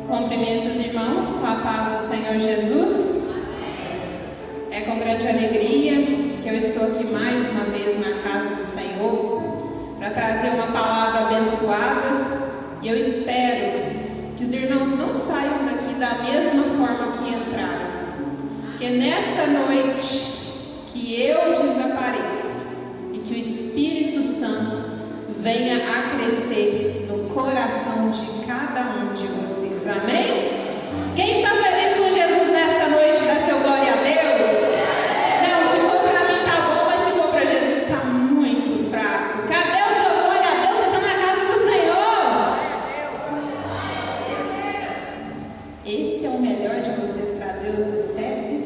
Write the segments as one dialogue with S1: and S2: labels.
S1: Cumprimento os irmãos com a paz do Senhor Jesus. É com grande alegria que eu estou aqui mais uma vez na casa do Senhor para trazer uma palavra abençoada, e eu espero que os irmãos não saiam daqui da mesma forma que entraram, que nesta noite que eu desapareça e que o Espírito Santo venha a crescer no coração de cada um de vocês. Amém? Quem está feliz com Jesus nesta noite, dá seu glória a Deus? Não, se for para mim tá bom, mas se for para Jesus está muito fraco. Cadê o seu glória a Deus? Você está na casa do Senhor. Esse é o melhor de vocês para Deus e séries.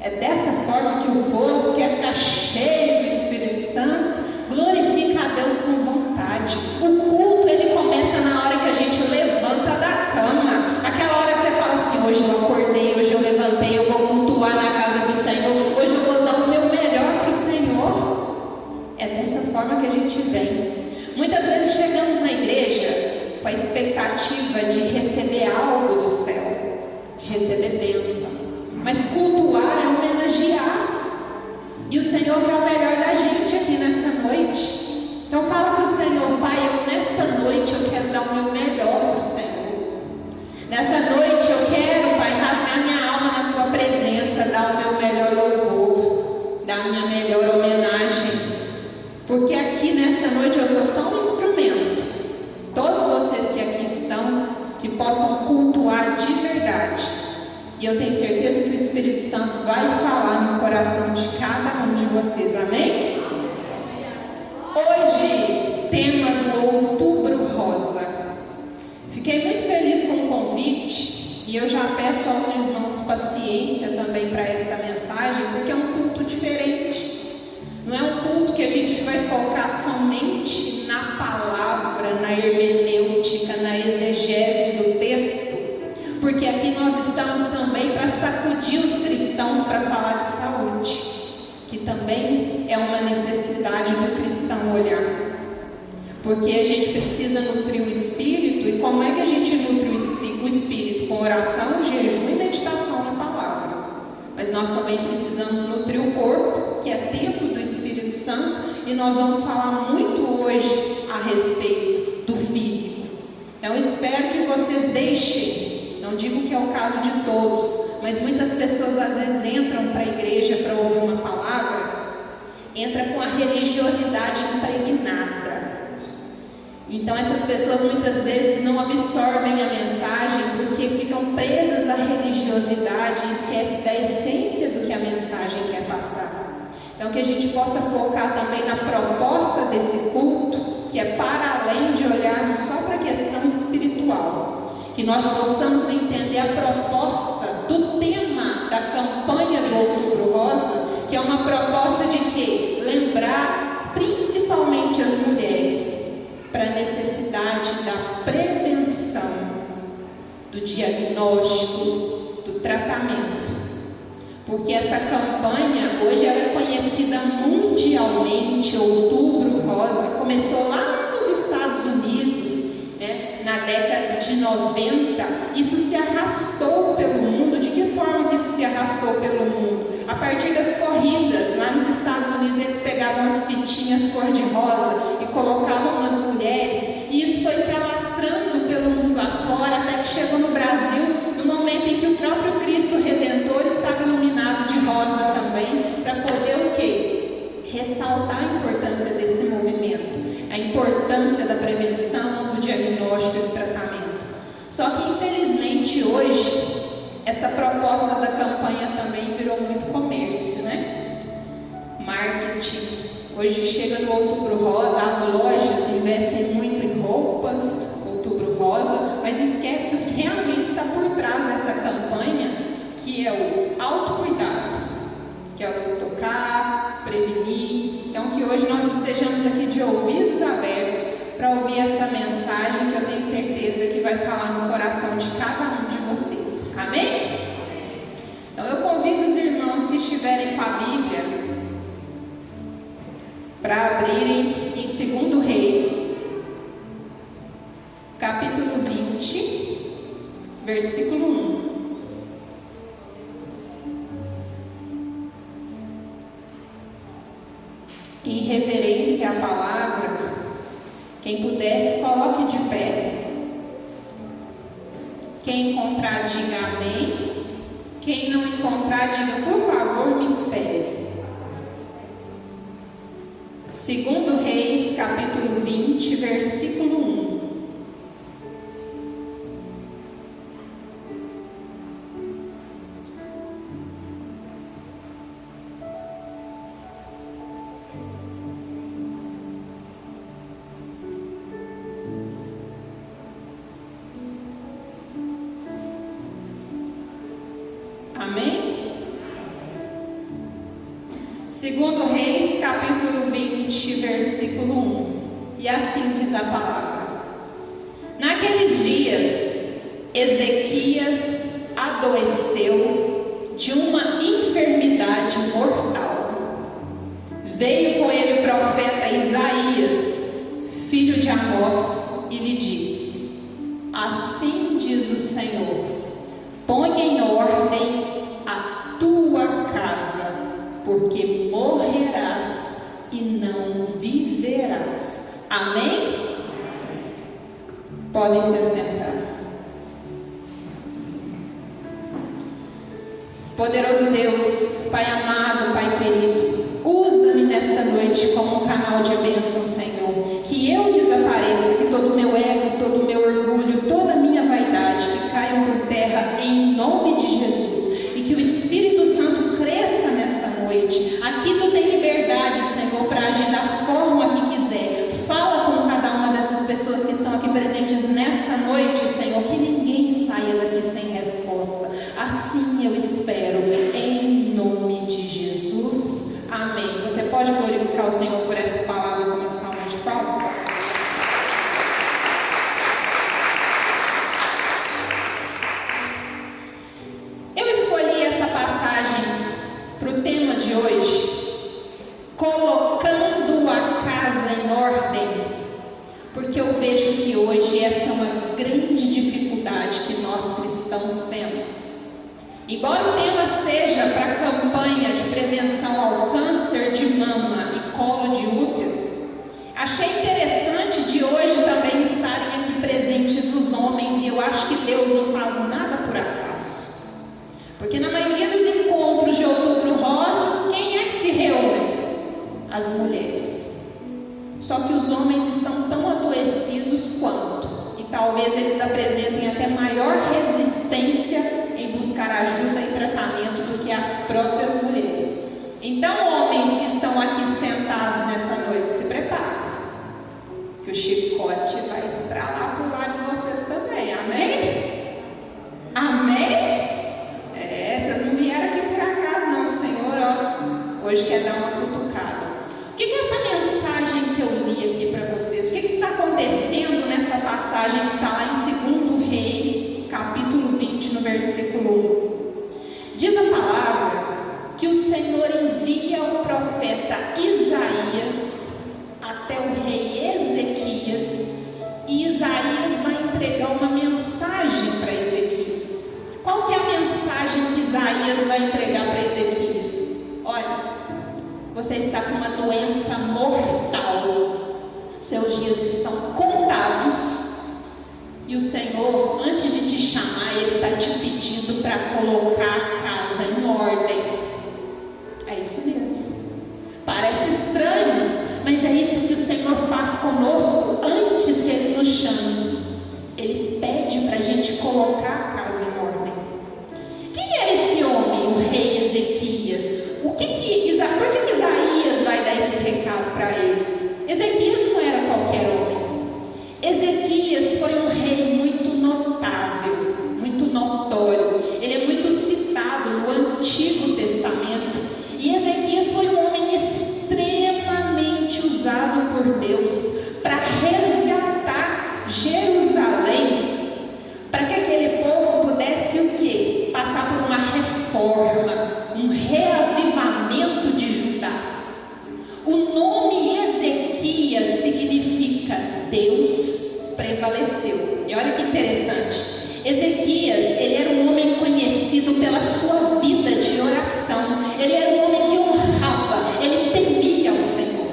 S1: É dessa forma que o povo quer ficar cheio do Espírito Santo. Glorifica a Deus com vontade. O culto ele começa na hora que a gente levanta da cama. Aquela hora que você fala assim: hoje eu acordei, hoje eu levantei, eu vou cultuar na casa do Senhor, hoje eu vou dar o meu melhor para o Senhor. É dessa forma que a gente vem. Muitas vezes chegamos na igreja com a expectativa de receber algo do céu, de receber bênção. Mas cultuar é homenagear. E o Senhor quer o melhor da gente aqui nessa noite. Então fala para o Senhor: Pai, nesta noite eu quero dar o meu melhor para o Senhor. Nessa noite eu quero, Pai, rasgar minha alma na Tua presença, dar o meu melhor louvor, dar a minha melhor homenagem. Porque aqui nessa noite eu sou só um instrumento. Todos vocês que aqui estão, que possam cultuar de verdade. E eu tenho certeza que o Espírito Santo vai falar no coração de cada um de vocês. Amém? Hoje, tema do Outubro Rosa. Fiquei muito feliz com o convite e eu já peço aos irmãos paciência também para esta mensagem, porque é um culto diferente. Não é um culto que a gente vai focar somente na palavra, na hermenêutica, na exegese do texto. Porque aqui nós estamos também para sacudir os cristãos para falar de saúde, que também é uma necessidade do cristão olhar. Porque a gente precisa nutrir o espírito, e como é que a gente nutre o espírito? Com oração, jejum e meditação na palavra. Mas nós também precisamos nutrir o corpo, que é templo do Espírito Santo, e nós vamos falar muito hoje a respeito do físico. Então espero que vocês deixem. Não digo que é o caso de todos, mas muitas pessoas às vezes entram para a igreja para ouvir uma palavra, entra com a religiosidade impregnada. Então essas pessoas muitas vezes não absorvem a mensagem porque ficam presas à religiosidade e esquecem da essência do que a mensagem quer passar. Então que a gente possa focar também na proposta desse culto, que é para além de olharmos só para a questão espiritual. Que nós possamos entender a proposta do tema da campanha do Outubro Rosa, que é uma proposta de quê? Lembrar principalmente as mulheres para a necessidade da prevenção, do diagnóstico, do tratamento. Porque essa campanha, hoje ela é conhecida mundialmente. Outubro Rosa começou lá nos Estados Unidos, na década de 90, isso se arrastou pelo mundo. De que forma que isso se arrastou pelo mundo? A partir das corridas, lá nos Estados Unidos eles pegavam as fitinhas cor-de-rosa e colocavam nas mulheres, e isso foi se alastrando pelo mundo afora, até que chegou no Brasil, no momento em que o próprio Cristo Redentor estava iluminado de rosa também, para poder o quê? Ressaltar a importância desse movimento. A importância da prevenção, do diagnóstico e do tratamento. Só que infelizmente hoje essa proposta da campanha também virou muito comércio, né? Marketing. Hoje chega no Outubro Rosa, as lojas investem muito em roupas, Outubro Rosa, mas esquece do que realmente está por trás dessa campanha, que é o autocuidado, que é o se tocar, prevenir. Então que hoje nós estejamos aqui de ouvidos abertos para ouvir essa mensagem, que eu tenho certeza que vai falar no coração de cada um de vocês. Amém? Então eu convido os irmãos que estiverem com a Bíblia para abrirem em 2 Reis, capítulo 20. versículo 1. Em reverência à palavra, quem pudesse, coloque de pé. Quem encontrar, diga amém. Quem não encontrar, diga, por favor, me espere. 2 Reis, capítulo 20, versículo 1. Amém? 2 Reis, capítulo 20, versículo 1. E assim diz a palavra: Naqueles dias, Ezequias adoeceu de uma enfermidade mortal. Veio com ele o profeta Isaías, filho de Amós, e lhe disse: Assim diz o Senhor: Põe em ordem a tua casa, porque morrerás e não viverás. Amém? Podem se assentar. Poderoso Deus, Pai amado, Pai querido, usa-me nesta noite como um canal de bênção, Senhor. Que eu desapareça, que todo o meu ego, todo o meu orgulho, toda a minha vaidade, que caiam por terra em nome de Jesus. E que o Espírito Santo cresça nesta noite. Aqui tu tem liberdade, Senhor, para agir da forma que quiser. Fala com cada uma dessas pessoas que estão aqui presentes nesta noite, Senhor, que ninguém saia daqui sem resposta. Assim eu espero, em nome de Jesus. Amém. Você pode glorificar o Senhor por essa palavra com uma salva de palmas? Eu escolhi essa passagem para o tema de hoje, colocando a casa em ordem, porque eu vejo que hoje essa é uma grande dificuldade que nós cristãos temos. Embora o tema seja para a campanha de prevenção ao câncer de mama e colo de útero, achei interessante de hoje também estarem aqui presentes os homens, e eu acho que Deus não faz nada por acaso. Porque na maioria dos encontros de Outubro Rosa, quem é que se reúne? As mulheres. Só que os homens estão tão adoecidos quanto, e talvez eles apresentem até maior resistência em buscar ajuda e tratamento do que as próprias mulheres. Então, homens que estão aqui sentados nessa noite, se preparem, que o chicote vai estralar para o lado de vocês também. Amém? Amém? Vocês não vieram aqui por acaso não, o Senhor, ó, hoje quer dar uma cutucada. O que é essa mensagem que eu li aqui para vocês? O que está acontecendo nessa passagem que está lá em 2 Reis, capítulo 20, no versículo 1? Diz a palavra que o Senhor envia o profeta Isaías até o rei Ezequias, e Isaías vai entregar uma mensagem para Ezequias. Qual que é a mensagem que Isaías vai entregar para Ezequias? Olha, você está com uma doença mortal, seus dias estão contados, e o Senhor, antes de te chamar, Ele está te pedindo para colocar a casa em ordem. É isso mesmo. Parece estranho, mas é isso que o Senhor faz conosco antes que Ele nos chame. Ele pede para a gente colocar a casa em ordem. Quem era esse homem, o rei Ezequias? Por que Isaías vai dar esse recado para ele? Ezequias não era qualquer homem. Ezequias foi um rei muito notável, muito notório. Ele é muito citado no Antigo Testamento. E Ezequias foi um homem extremamente usado por Deus para resgatar Jerusalém, para que aquele povo pudesse o quê? Passar por uma reforma, um reavivamento de Judá. O nome Ezequias significa Deus prevaleceu. E olha que interessante, Ezequias pela sua vida de oração. Ele era um homem que honrava, ele temia ao Senhor.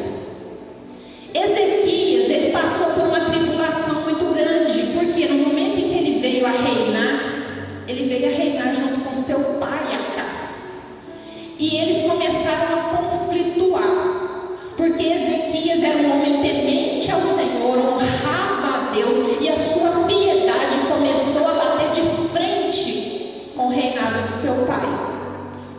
S1: Ezequias, ele passou por uma tribulação muito grande, porque no momento em que ele veio a reinar junto com seu pai Acás. E eles começaram a conflituar, porque Ezequias era um homem temente ao Senhor, honrava a Deus, e a sua piedade começou a bater de frente com o reinado do seu pai,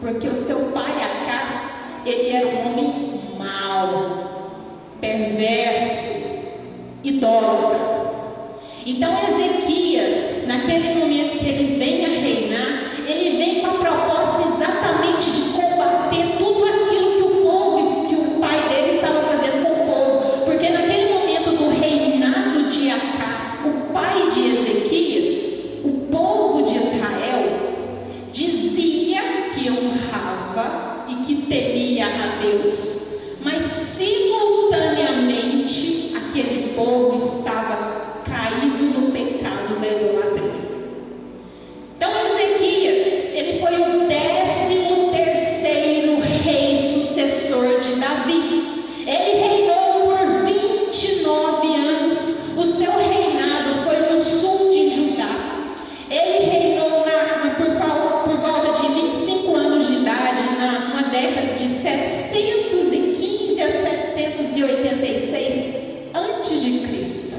S1: porque o seu pai Acás, ele era um homem mau, perverso, idólatra. Então Ezequias, naquele momento que ele vem a reinar, ele vem com a proposta exatamente de combater tudo aquilo que o pai dele estava fazendo com o povo, porque naquele momento do reinado de Acás, o pai de Ezequias, o povo de Israel dizia que honrava e que temia a Deus, mas simultaneamente aquele povo estava caído no pecado da idolatria. Então Ezequias, ele foi o 13º rei sucessor de Davi. Ele reinou por 29 anos. O seu reinado foi no sul de Judá. Ele reinou por volta de 25 anos de idade, numa década de 715 a 786 antes de Cristo.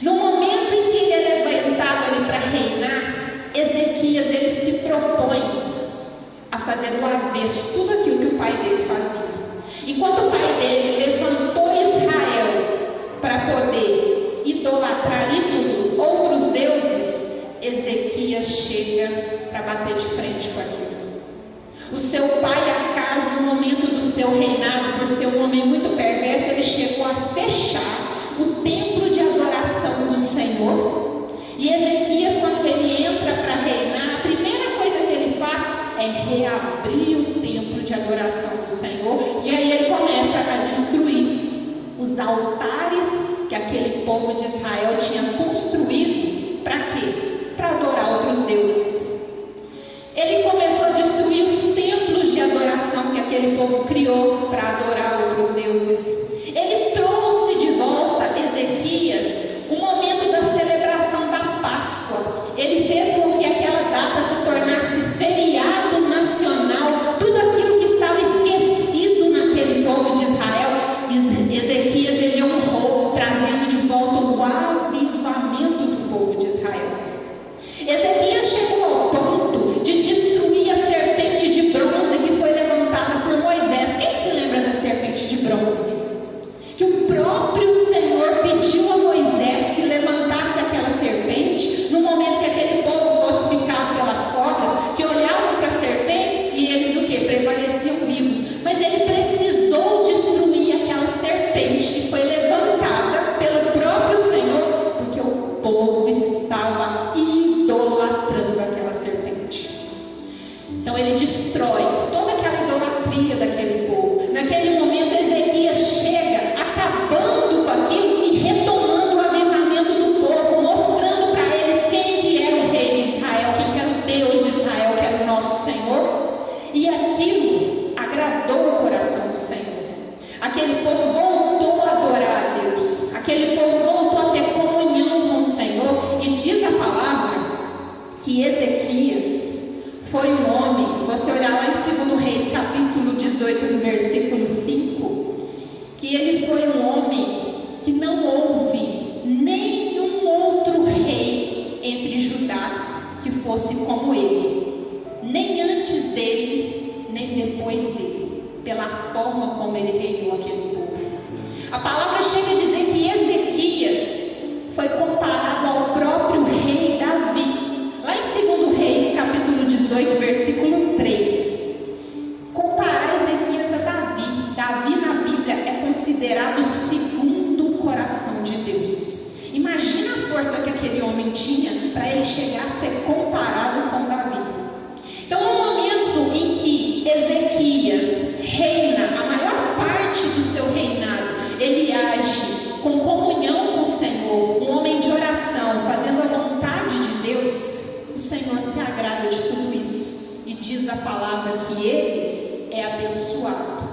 S1: No momento em que ele é levantado ali para reinar, Ezequias, ele se propõe a fazer do avesso tudo aquilo que o pai dele fazia. Enquanto o pai dele levantou Israel para poder idolatrar ídolos, outros deuses, Ezequias chega para bater de frente com aquilo. O seu pai Acás, no momento do seu reinado, por ser um homem muito perverso, ele chegou a fechar o templo de adoração do Senhor. E Ezequias, quando ele entra para reinar, a primeira coisa que ele faz é reabrir o templo de adoração do Senhor. E aí ele começa a destruir os altares que aquele povo de Israel tinha construído. Para quê? Para adorar outros deuses. Ele começou a destruir os templos de adoração que aquele povo criou para adorar outros deuses. Ele trouxe de volta, Ezequias, o momento da celebração da Páscoa. Ele fez com que aquela data se tornasse feriado nacional. Tudo aquilo que estava esquecido naquele povo de Israel, Ezequias, ele honrou, trazendo de volta o avivamento do povo de Israel. Ezequias chegou ao ponto de destruir a serpente de bronze que foi levantada por Moisés. Quem se lembra da serpente de bronze? Que o próprio Senhor pediu a Moisés que levantasse aquela serpente no momento que aquele povo fosse picado pelas cobras, que olhavam para as serpentes e eles o que? Prevaleciam vivos. Mas ele precisou destruir aquela serpente que foi levantada pelo próprio Senhor, porque o povo estava idolatrando aquela serpente. Então ele destrói toda aquela idolatria daquele povo. Naquele momento Ezequias chega acabando com aquilo e retomando o avivamento do povo, mostrando para eles quem que era o rei de Israel, quem que era o Deus de Israel, que era o nosso Senhor. E aquilo agradou o coração do Senhor. Aquele povo voltou a adorar a Deus, aquele povo voltou a ter comunhão com o Senhor. E diz a palavra que Ezequias foi um homem, se você olhar lá em 2 Reis, capítulo 18, no versículo 5, que ele foi um homem que não houve nenhum outro rei entre Judá que fosse como ele, nem antes dele, nem depois dele, pela forma como ele reinou aquele povo. A palavra chega a dizer que Ezequias foi comparado ao próprio rei Davi. Lá em 2 Reis, capítulo 18, versículo 3. Comparar Ezequias a Davi. Davi na Bíblia é considerado segundo o coração de Deus. Imagina a força que aquele homem tinha para ele chegar a ser comparado com Davi. Então, no momento em que Ezequias reina, a maior parte do seu reinado, ele age com comunhão com o Senhor, um homem de oração, fazendo a vontade de Deus. O Senhor se agrada de tudo isso. diz a palavra que ele é abençoado.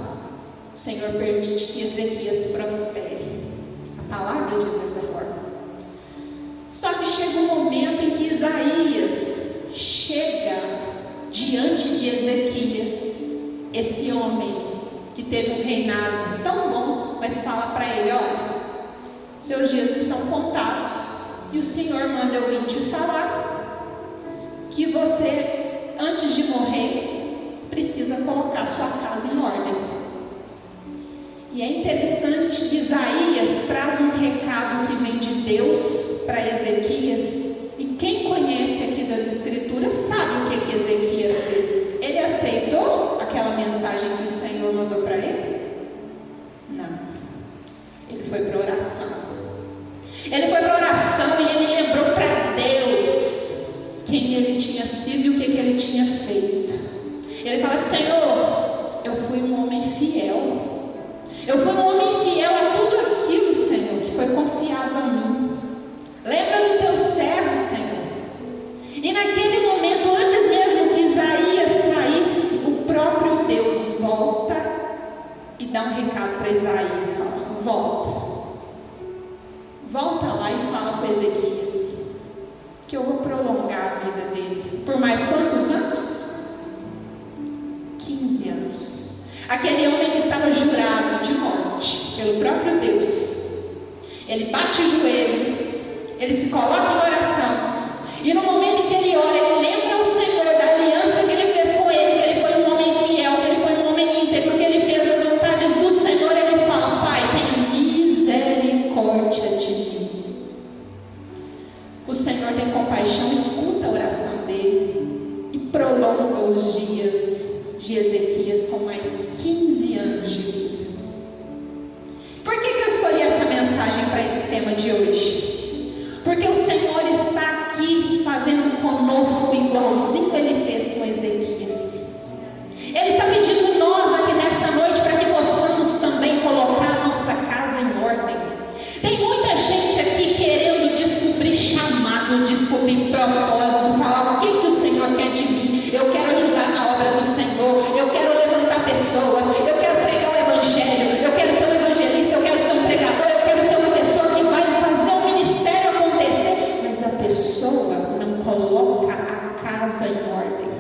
S1: O Senhor permite que Ezequias prospere. A palavra diz dessa forma. Só que chega um momento em que Isaías chega diante de Ezequias, esse homem que teve um reinado tão bom, mas fala para ele: olha, seus dias estão contados, e o Senhor manda eu vir te falar que você, antes de morrer, precisa colocar sua casa em ordem. E é interessante que Isaías traz um recado que vem de Deus para Ezequias, e quem conhece aqui das Escrituras sabe o que Ezequias fez. Ele aceitou aquela mensagem que o Senhor mandou para ele? Não. Ele foi para oração. Ele foi para oração e ele lembrou para Deus quem ele tinha sido e o que ele tinha feito. Ele fala: Senhor, eu fui um homem fiel. Eu fui um homem fiel a tudo aquilo, Senhor, que foi confiado a mim. Lembra do teu servo, Senhor. E naquele momento, antes mesmo que Isaías saísse, o próprio Deus volta e dá um recado para Isaías: fala, volta lá e fala para Ezequias que eu vou prolongar a vida dele. Por mais quantos anos? 15 anos. Aquele homem que estava jurado de morte pelo próprio Deus, ele bate o joelho, ele se coloca em oração, e no momento em que ele ora, ele lembra ao Senhor da aliança que ele fez com ele, que ele foi um homem fiel, que ele foi um homem íntegro, que ele fez as vontades do Senhor. Ele fala: Pai, tenha misericórdia de mim. O Senhor tem compaixão, escuta a oração dele e prolonga os dias de Ezequias com mais 15 anos de vida. Por que eu escolhi essa mensagem para esse tema de hoje? Porque o Senhor está aqui fazendo conosco igualzinho ele fez com Ezequias. Ele está pedindo nós aqui nessa noite para que possamos também colocar a nossa casa em ordem. Tem muita gente aqui querendo descobrir chamado, descobrir propósito, falar o que o Senhor quer de mim. Eu quero ajudar na obra do Senhor, eu quero levantar pessoas, eu quero pregar o Evangelho, eu quero ser um evangelista, eu quero ser um pregador, eu quero ser uma pessoa que vai fazer o ministério acontecer. Mas a pessoa não coloca a casa em ordem.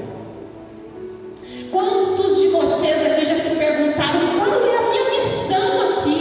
S1: Quantos de vocês aqui já se perguntaram: qual é a minha missão aqui?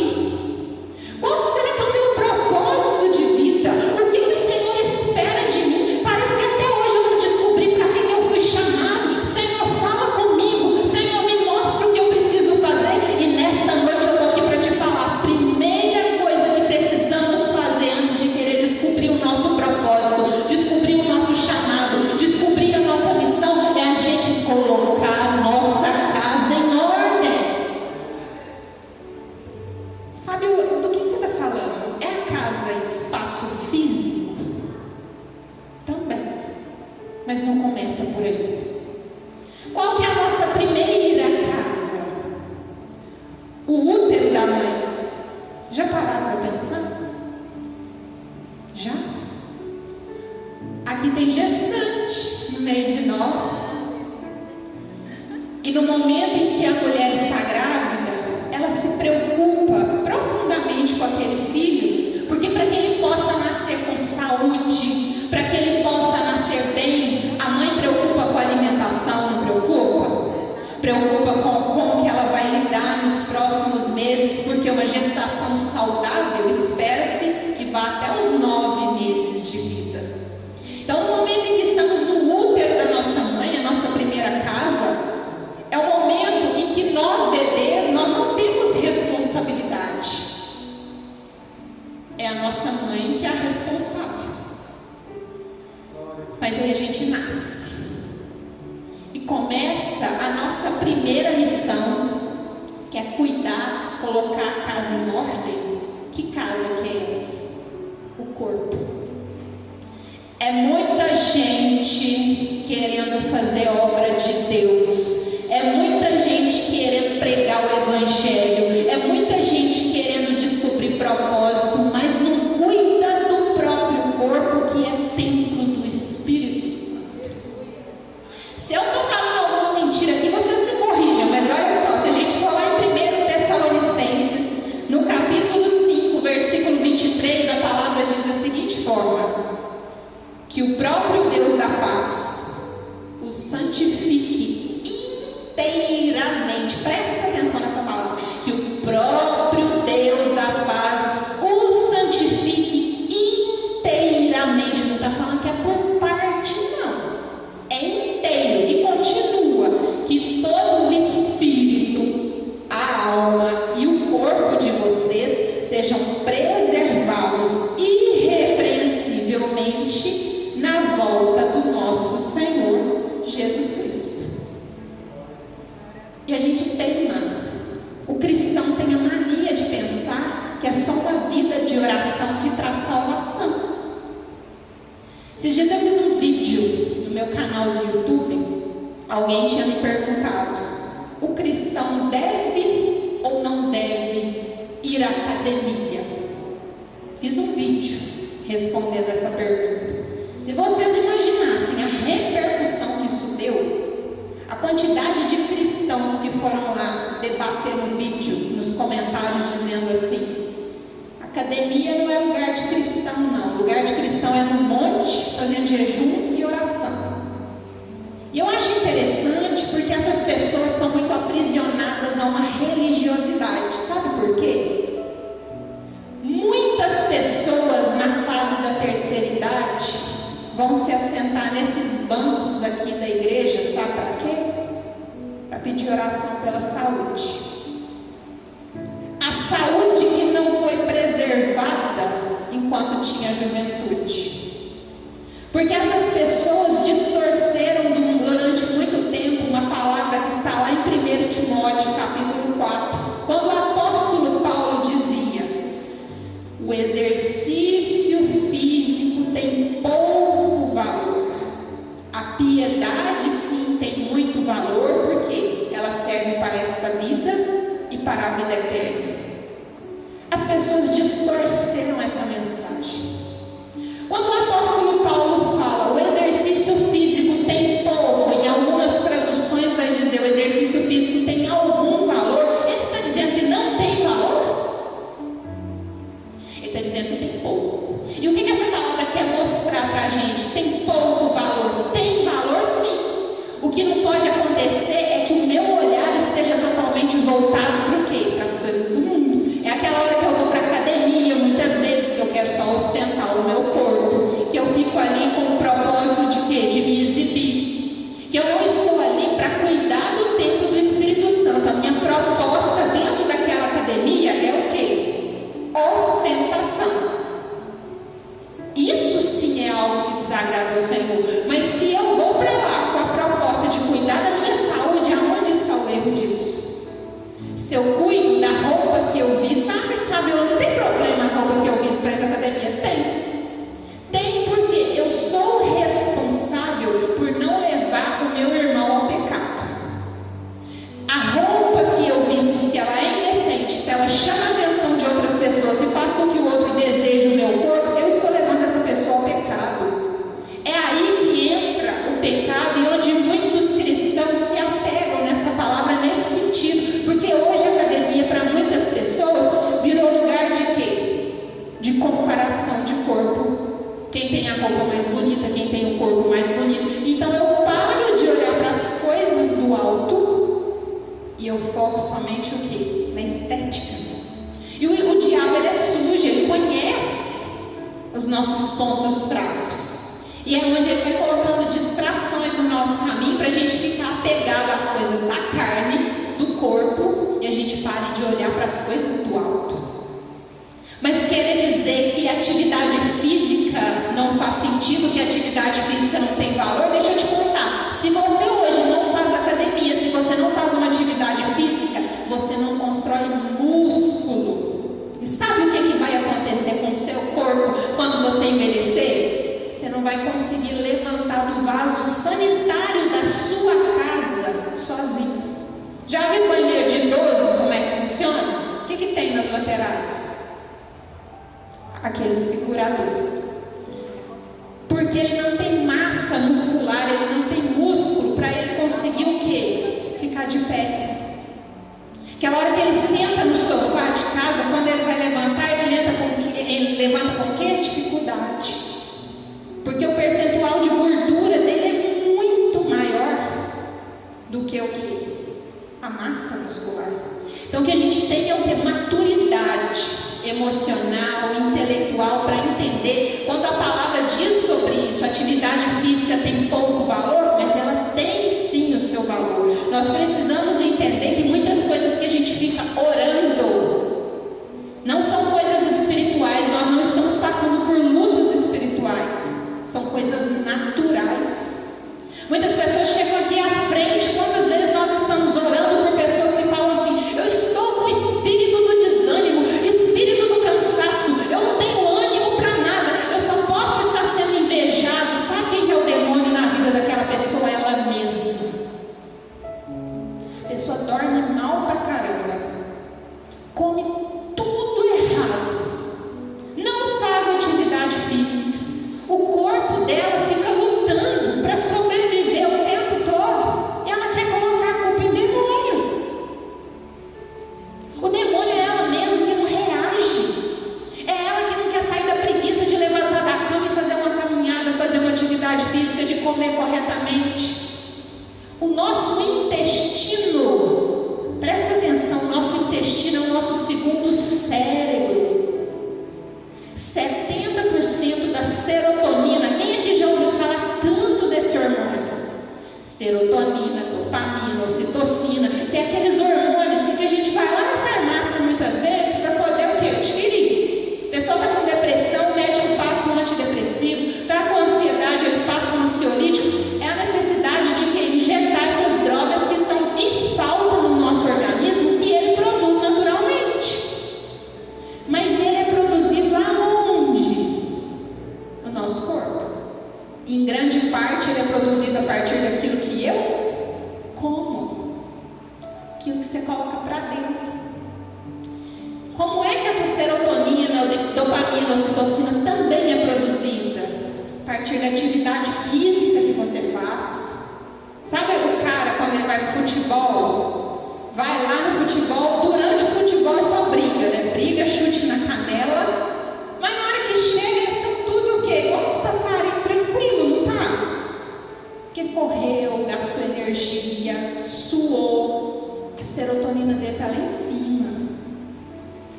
S1: Qual será que é o meu propósito de vida? O que o Senhor espera de mim? Parece que até hoje eu não descobri para quem eu fui chamado. Senhor, fala comigo. Senhor, me mostra o que eu preciso fazer. E nesta noite eu estou aqui para te falar: a primeira coisa que precisamos fazer antes de querer descobrir o nosso propósito, descobrir o nosso chamado, descobrir a nossa missão, é a gente colocar a nossa casa em ordem. Fábio, do que você está falando? É a casa espaço físico? Também. Mas não começa por aí. Qual que é a nossa primeira casa? O útero da mãe. Já pararam para pensar? Já? Aqui tem gestante no meio de nós. E no momento em que a mulher está grávida, ela se preocupa profundamente com aquele filho, porque para que ele possa nascer com saúde, para que ele possa nascer bem, a mãe preocupa com a alimentação, não preocupa? Preocupa com como que ela vai lidar nos próximos meses, porque uma gestação saudável espera-se que vá até os 9 meses de vida. Então, no momento em que estamos no útero da nossa mãe, a nossa primeira casa, é o momento em que nós, bebês, nós não temos responsabilidade. É a nossa mãe que é a responsável. Mas aí a gente nasce. E começa a nossa primeira missão, que é cuidar, colocar a casa em ordem. Que casa que é essa? O corpo. É muita gente querendo fazer obra de Deus. É muita gente querendo pregar o Evangelho. É muita gente querendo descobrir propósito, mas não cuida do próprio corpo, que é templo do Espírito Santo. Se eu estou falando alguma que o próprio Deus da paz os santifique inteiramente. Presta atenção nessa palavra. Que o próprio Deus da paz os santifique inteiramente. Não está falando que é por parte, não. É inteiro. E continua. Que todo o espírito, a alma e o corpo de vocês sejam preservados irrepreensivelmente na volta do nosso Senhor Jesus Cristo. E a gente teima. O cristão tem a mania de pensar que é só uma vida de oração que traz salvação. Esses dias eu fiz um vídeo no meu canal do YouTube. Alguém tinha me perguntado: o cristão deve ou não deve ir à academia? Fiz um vídeo respondendo essa pergunta. Se vocês imaginassem a repercussão que isso deu, a quantidade de cristãos que foram lá debater no vídeo, nos comentários, dizendo assim: academia não é lugar de cristão, não. Lugar de cristão é no monte, fazendo jejum e oração. E eu acho interessante porque essas pessoas são muito aprisionadas a uma religiosidade. Sabe por quê? Muitas pessoas na fase da terceira idade vão se assentar nesses bancos aqui da igreja, sabe para quê? Para pedir oração pela saúde. A saúde que não foi preservada enquanto tinha juventude. Porque essas pessoas distorceram durante muito tempo uma palavra que está lá em 1 Timóteo, capítulo 4, quando o apóstolo Paulo dizia: o exercício físico tem pouco valor, a piedade sim tem muito valor, porque ela serve para esta vida e para a vida eterna. As pessoas distorceram essa mensagem. Quando o apóstolo Paulo fala o exercício físico tem pouco, em algumas traduções vai dizer o exercício físico tem algum valor, ele está dizendo que não tem valor? Ele está dizendo que tem pouco. E o que essa palavra quer mostrar para a gente? Tem pouco valor? Tem valor sim. O que não pode acontecer é que o meu olhar esteja totalmente voltado para o quê? Para as coisas do mundo. É aquela hora que eu vou para a academia, muitas vezes, que eu quero só ostentar o meu corpo, que eu fico ali com o propósito de quê? De me exibir. Que eu não estou ali para cuidar do templo do Espírito Santo. A minha proposta dentro daquela academia é o quê? Ostentação. Isso sim é algo que desagrada ao Senhor. Mas se eu vou para lá com a proposta de cuidar da minha saúde, aonde está o erro disso? Se eu cuido da roupa que eu visto, mas Fabiola, não tem problema a roupa que eu visto para ir para a academia? Tem porque eu sou responsável por não levar o meu irmão ao pecado. A roupa que eu visto, se ela é indecente, se ela chama a atenção de outras pessoas, se faz com que o outro deseje o meu corpo, eu estou levando essa pessoa ao pecado. É aí que entra o pecado e onde muitos cristãos se apegam nessa palavra nesse sentido, porque hoje a academia para muitas pessoas virou lugar de quê? De comparação de corpo. Quem tem a roupa mais bonita, quem tem o corpo mais bonito. Então eu paro de olhar para as coisas do alto e eu foco somente o quê? Na estética. E o diabo, ele é sujo, ele conhece os nossos pontos fracos. E é onde ele vai colocando distrações no nosso caminho para a gente ficar apegado às coisas da carne, do corpo, e a gente pare de olhar para as coisas do alto. Mas querer dizer que atividade física não faz sentido, que atividade física não tem valor, deixa eu te contar. Se você hoje não faz academia, se você não faz uma atividade física, você não constrói músculo. E sabe o que vai acontecer com o seu corpo quando você envelhecer? Você não vai conseguir levantar do vaso sanitário da sua casa sozinho. Já viu o banheiro de idoso, como é que funciona? O que tem nas laterais? Aqueles seguradores. Porque ele não tem massa muscular, ele não tem músculo para ele conseguir o quê? Ficar de pé. Aquela hora que ele senta no sofá de casa, quando ele vai levantar, ele levanta com quê? Dificuldade. Porque o percentual massa muscular. Então que a gente tenha o que? Maturidade emocional, intelectual, para entender quando a palavra diz sobre isso. Atividade física tem pouco valor, mas ela tem sim o seu valor. Nós precisamos entender que muitas coisas que a gente fica orando não são coisas espirituais. Nós não estamos passando por lutas espirituais, são coisas naturais. Muitas pessoas chegam aqui à frente. Quantas vezes nós estamos orando por pessoas que falam assim: eu estou com o espírito do desânimo, espírito do cansaço, eu não tenho ânimo para nada, eu só posso estar sendo invejado. Sabe quem que é o demônio na vida daquela pessoa? Ela mesma. A pessoa dorme mal pra caramba, come tudo errado, não faz atividade física, o corpo dela fica lutando para sobreviver o tempo todo, e ela quer colocar a culpa em demônio. O demônio é ela mesma que não reage, é ela que não quer sair da preguiça de levantar da cama e fazer uma caminhada, fazer uma atividade física, de comer corretamente. O nosso intestino, presta atenção, o nosso intestino é o nosso segundo cérebro. 70% da serotonina, quem aqui já ouviu falar tanto desse hormônio? Serotonina, dopamina, ocitocina, que é aqueles hormônios que a gente vai lá na farmácia muitas vezes para poder o quê? Adquirir. A pessoa está com depressão, o médico passa um antidepressivo, está com ansiedade, ele passa um ansiolítico. É a necessidade de que injetar essas drogas que estão em falta no nosso organismo, que ele produz naturalmente. Mas ele é produzido aonde? No nosso corpo. Em grande parte ele é produzido a partir daquilo que eu como, aquilo que você coloca para dentro. Como é que essa serotonina, dopamina, ocitocina também é produzida? A partir da atividade física que você faz. Sabe o cara, quando ele vai pro futebol, vai lá no futebol, durante o futebol é só briga, né? Briga, chute na canela, mas na hora que chega eles estão tudo o quê? Vamos passarem tranquilo, não tá? Porque correu, gastou energia, suou, a serotonina dele tá lá em cima.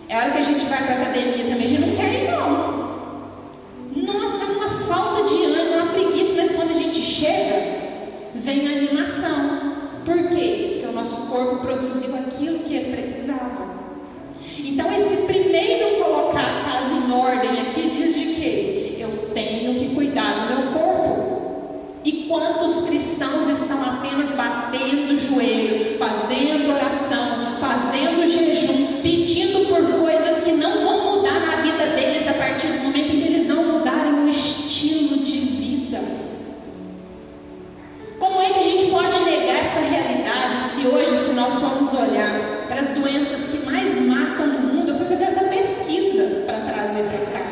S1: É a hora que a gente vai pra academia também, a gente não quer ir não. Nossa, é uma falta de ânimo, uma preguiça, mas quando a gente chega, vem a animação. Por quê? Porque o nosso corpo produziu aquilo que ele precisava. Então esse primeiro colocar a casa em ordem aqui diz de quê? Eu tenho que cuidar do meu corpo. E quantos cristãos estão apenas batendo o joelho, fazendo oração, fazendo jejum, pedindo por coisas que não vão mudar na vida deles a partir do momento em que eles não mudarem o estilo de vida? Como é que a gente pode negar essa realidade se hoje, se nós formos olhar para as doenças que mais matam no mundo? Eu fui fazer essa pesquisa para trazer para cá.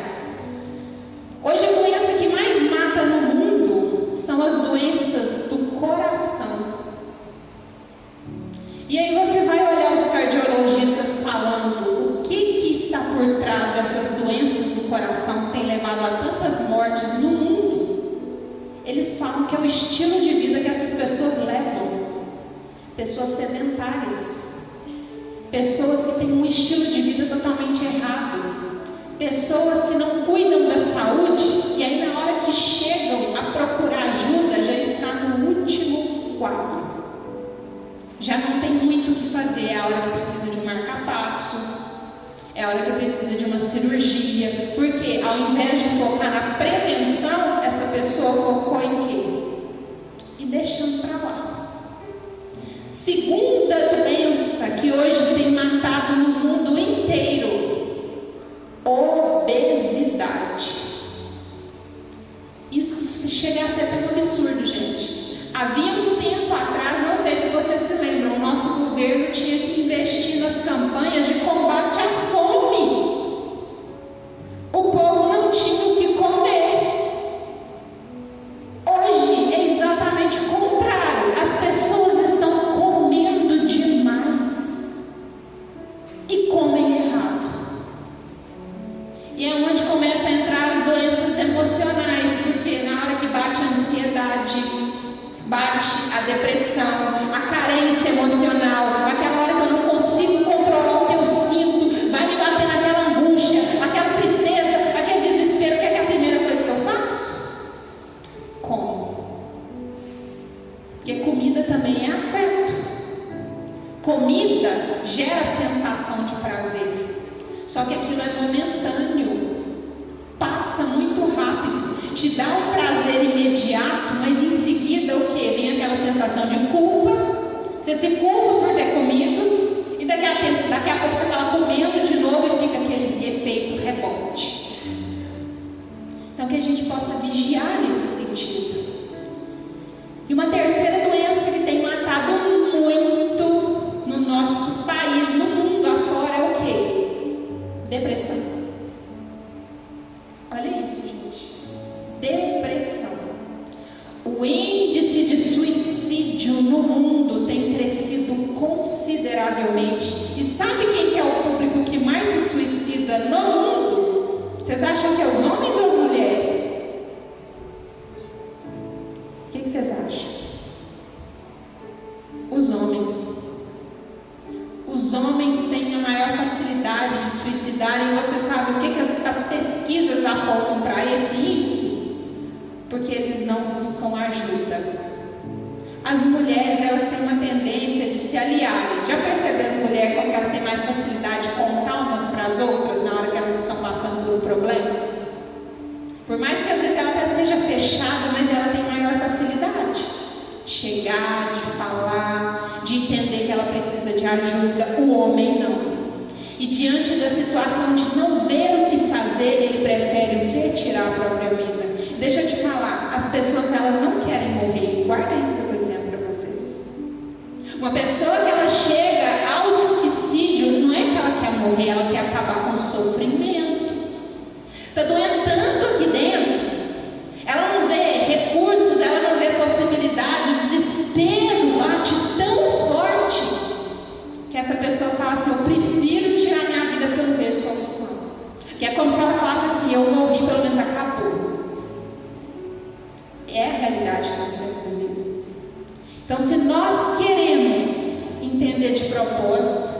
S1: Hoje a doença que mais mata no mundo são as doenças do coração. E aí você vai olhar os cardiologistas falando o que está por trás dessas doenças do coração que tem levado a tantas mortes no mundo. Eles falam que é o estilo de vida que essas pessoas levam. Pessoas sedentárias, pessoas que têm um estilo de vida totalmente errado, pessoas que não cuidam da saúde e aí na hora que chegam a procurar ajuda já está no último quadro. Já não tem muito o que fazer, é a hora que precisa de um marca-passo, é a hora que precisa de uma cirurgia, porque ao invés de focar na prevenção, essa pessoa focou em quê? E deixando para lá. Segunda doença que hoje tem matado no mundo inteiro: obesidade. Isso se chega a ser até um absurdo, gente. Havia um tempo atrás, não sei se vocês se lembram, o nosso governo tinha que investir nas campanhas de combate à fome. O povo não tinha o que comer. Hoje é exatamente o contrário. As pessoas estão comendo demais e comem errado. E é onde começa a entrar as doenças emocionais, porque na hora que bate a ansiedade, bate a depressão, a carência emocional, aquela Porque comida também é afeto. Comida gera sensação de prazer. Só que aquilo é momentâneo. Passa muito rápido. Te dá um prazer imediato, mas em seguida o que? Vem aquela sensação de culpa. Você se culpa por ter comido. E daqui a pouco você está comendo de novo e fica aquele efeito rebote. Então que a gente possa vigiar nesse sentido. E uma terceira doença que tem matado muito no nosso país, no mundo afora, é o quê? Depressão. Olha isso, gente. Depressão. O índice de suicídio no mundo tem crescido consideravelmente. E sabe quem que é o público que mais se suicida no mundo? Vocês acham que é os homens ou as mulheres? O que vocês acham? Os homens. Os homens têm a maior facilidade de suicidarem. Você sabe o que as pesquisas apontam para esse índice? Porque eles não buscam ajuda. As mulheres, elas têm uma tendência de se aliarem. Já perceberam, mulher, como elas têm mais facilidade de contar umas para as outras na hora que elas estão passando por um problema? Por mais que às vezes ela até seja fechada, mas ela tem maior facilidade de chegar, de falar, de entender que ela precisa de ajuda. O homem não. E diante da situação de não ver o que fazer, ele prefere o quê? Tirar a própria vida. Deixa eu te falar, as pessoas, elas não querem morrer. Guarda isso que eu estou dizendo para vocês. Uma pessoa que ela chega ao suicídio, não é que ela quer morrer, ela quer acabar com o sofrimento. Está doendo tanto aqui dentro, ela não vê recursos, ela não vê possibilidade, o desespero bate tão forte, que essa pessoa fala assim, eu prefiro tirar minha vida porque eu não vejo solução. Que é como se ela falasse assim, eu morri, pelo menos acabou. É a realidade que nós temos vivido. Então, se nós queremos entender de propósito,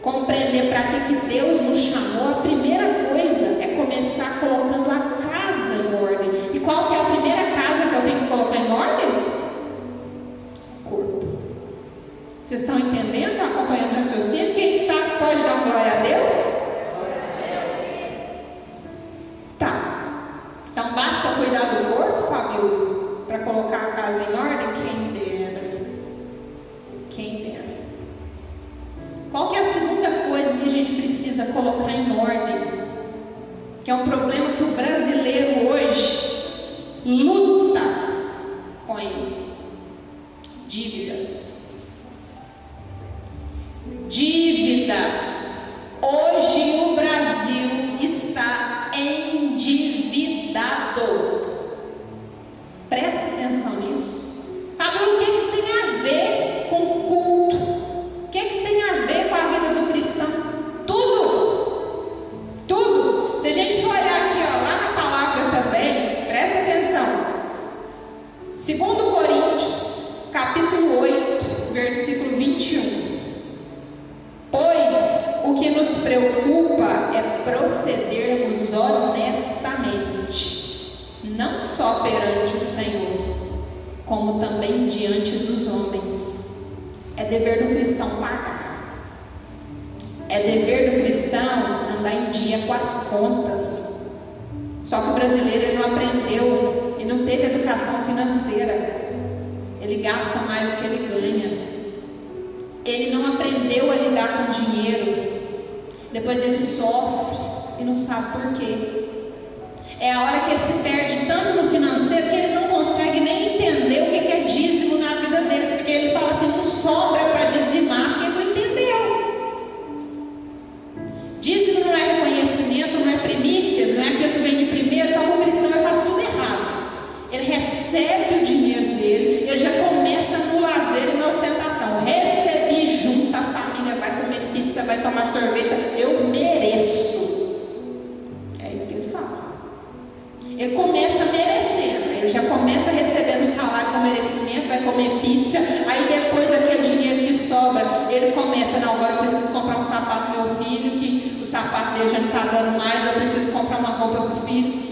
S1: compreender para que Deus nos chamou, a primeira coisa é começar colocando a casa em ordem. E qual que é a primeira casa que eu tenho que colocar em ordem? O corpo. Vocês estão entendendo? Acompanhando o raciocínio? Quem está pode dar glória a Deus? Tá. Então basta cuidar do corpo, Fábio, para colocar a casa em ordem? Quem dera. Quem dera. Qual que é a segunda coisa que a gente precisa colocar em ordem? Que é um problema que o brasileiro hoje luta com ele. Dívida. Dívidas. Hoje o Brasil está endividado. Presta atenção nisso. Fábio, o que isso tem a ver com o culto? O que isso tem a ver com a vida do cristão? Tudo. Tudo. Se a gente for olhar aqui, ó, lá na palavra também, presta atenção. 2 Coríntios, capítulo 8, versículo 21. Pois o que nos preocupa é procedermos honestamente, não só perante o Senhor, como também diante dos homens. É dever do cristão pagar. É dever do cristão andar em dia com as contas. Só que o brasileiro, ele não aprendeu e não teve educação financeira. Ele gasta mais do que ele ganha. Ele não aprendeu a lidar com dinheiro. Depois ele sofre e não sabe por quê. É a hora que ele se perde tanto no financeiro que ele não consegue nem entender o que é dízimo na vida dele. Porque ele fala assim, não sobra para dizimar, porque ele não entendeu. Dízimo não é reconhecimento, não é primícias, não é aquilo que vem de primeiro. Só que o cristão faz tudo errado. Ele recebe o dinheiro dele, ele já começa no lazer e na ostentação. Recebi junto, a família vai comer pizza, vai tomar sorvete, eu mereço. É isso que ele fala. Ele começa merecendo, ele já começa recebendo o salário com merecimento, vai comer pizza, aí depois aquele dinheiro que sobra, ele começa, não, agora eu preciso comprar um sapato pro meu filho, que o sapato dele já não está dando mais, eu preciso comprar uma roupa pro filho.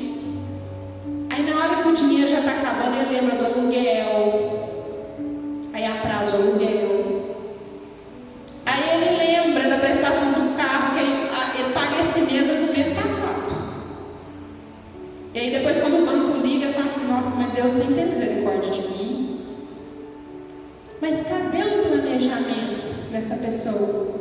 S1: Aí na hora que o dinheiro já está acabando, ele lembra do aluguel, Deus tem que ter misericórdia de mim. Mas cadê o planejamento dessa pessoa?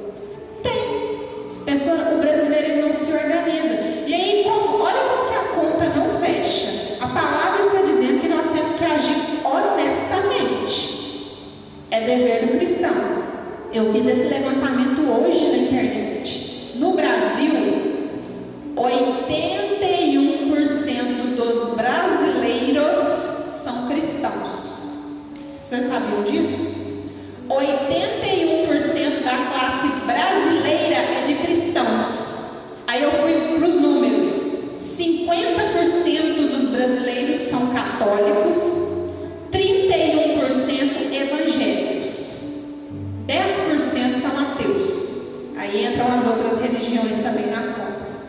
S1: O brasileiro ele não se organiza. E aí, olha como que a conta não fecha. A palavra está dizendo que nós temos que agir honestamente. É dever do cristão. Eu fiz esse levantamento hoje na internet. No Brasil, 81% dos brasileiros são cristãos. Vocês sabiam disso? 81% da classe brasileira é de cristãos. Aí eu fui para os números. 50% dos brasileiros são católicos, 31% evangélicos, 10% são ateus. Aí entram as outras religiões também nas contas.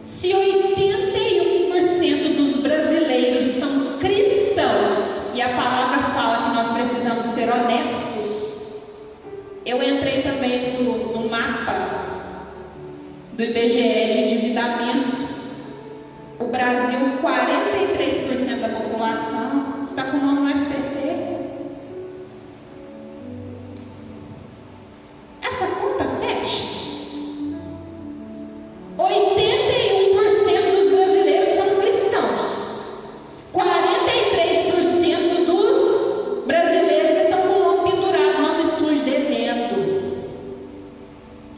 S1: Se 81% dos brasileiros são cristãos, e a palavra fala que nós precisamos ser honestos, eu entrei também no mapa do IBGE de endividamento. O Brasil, 43% da população está com o nome no SPC. Essa conta fecha. 81% dos brasileiros são cristãos. 43% dos brasileiros estão com o nome pendurado, nome sujo, devendo.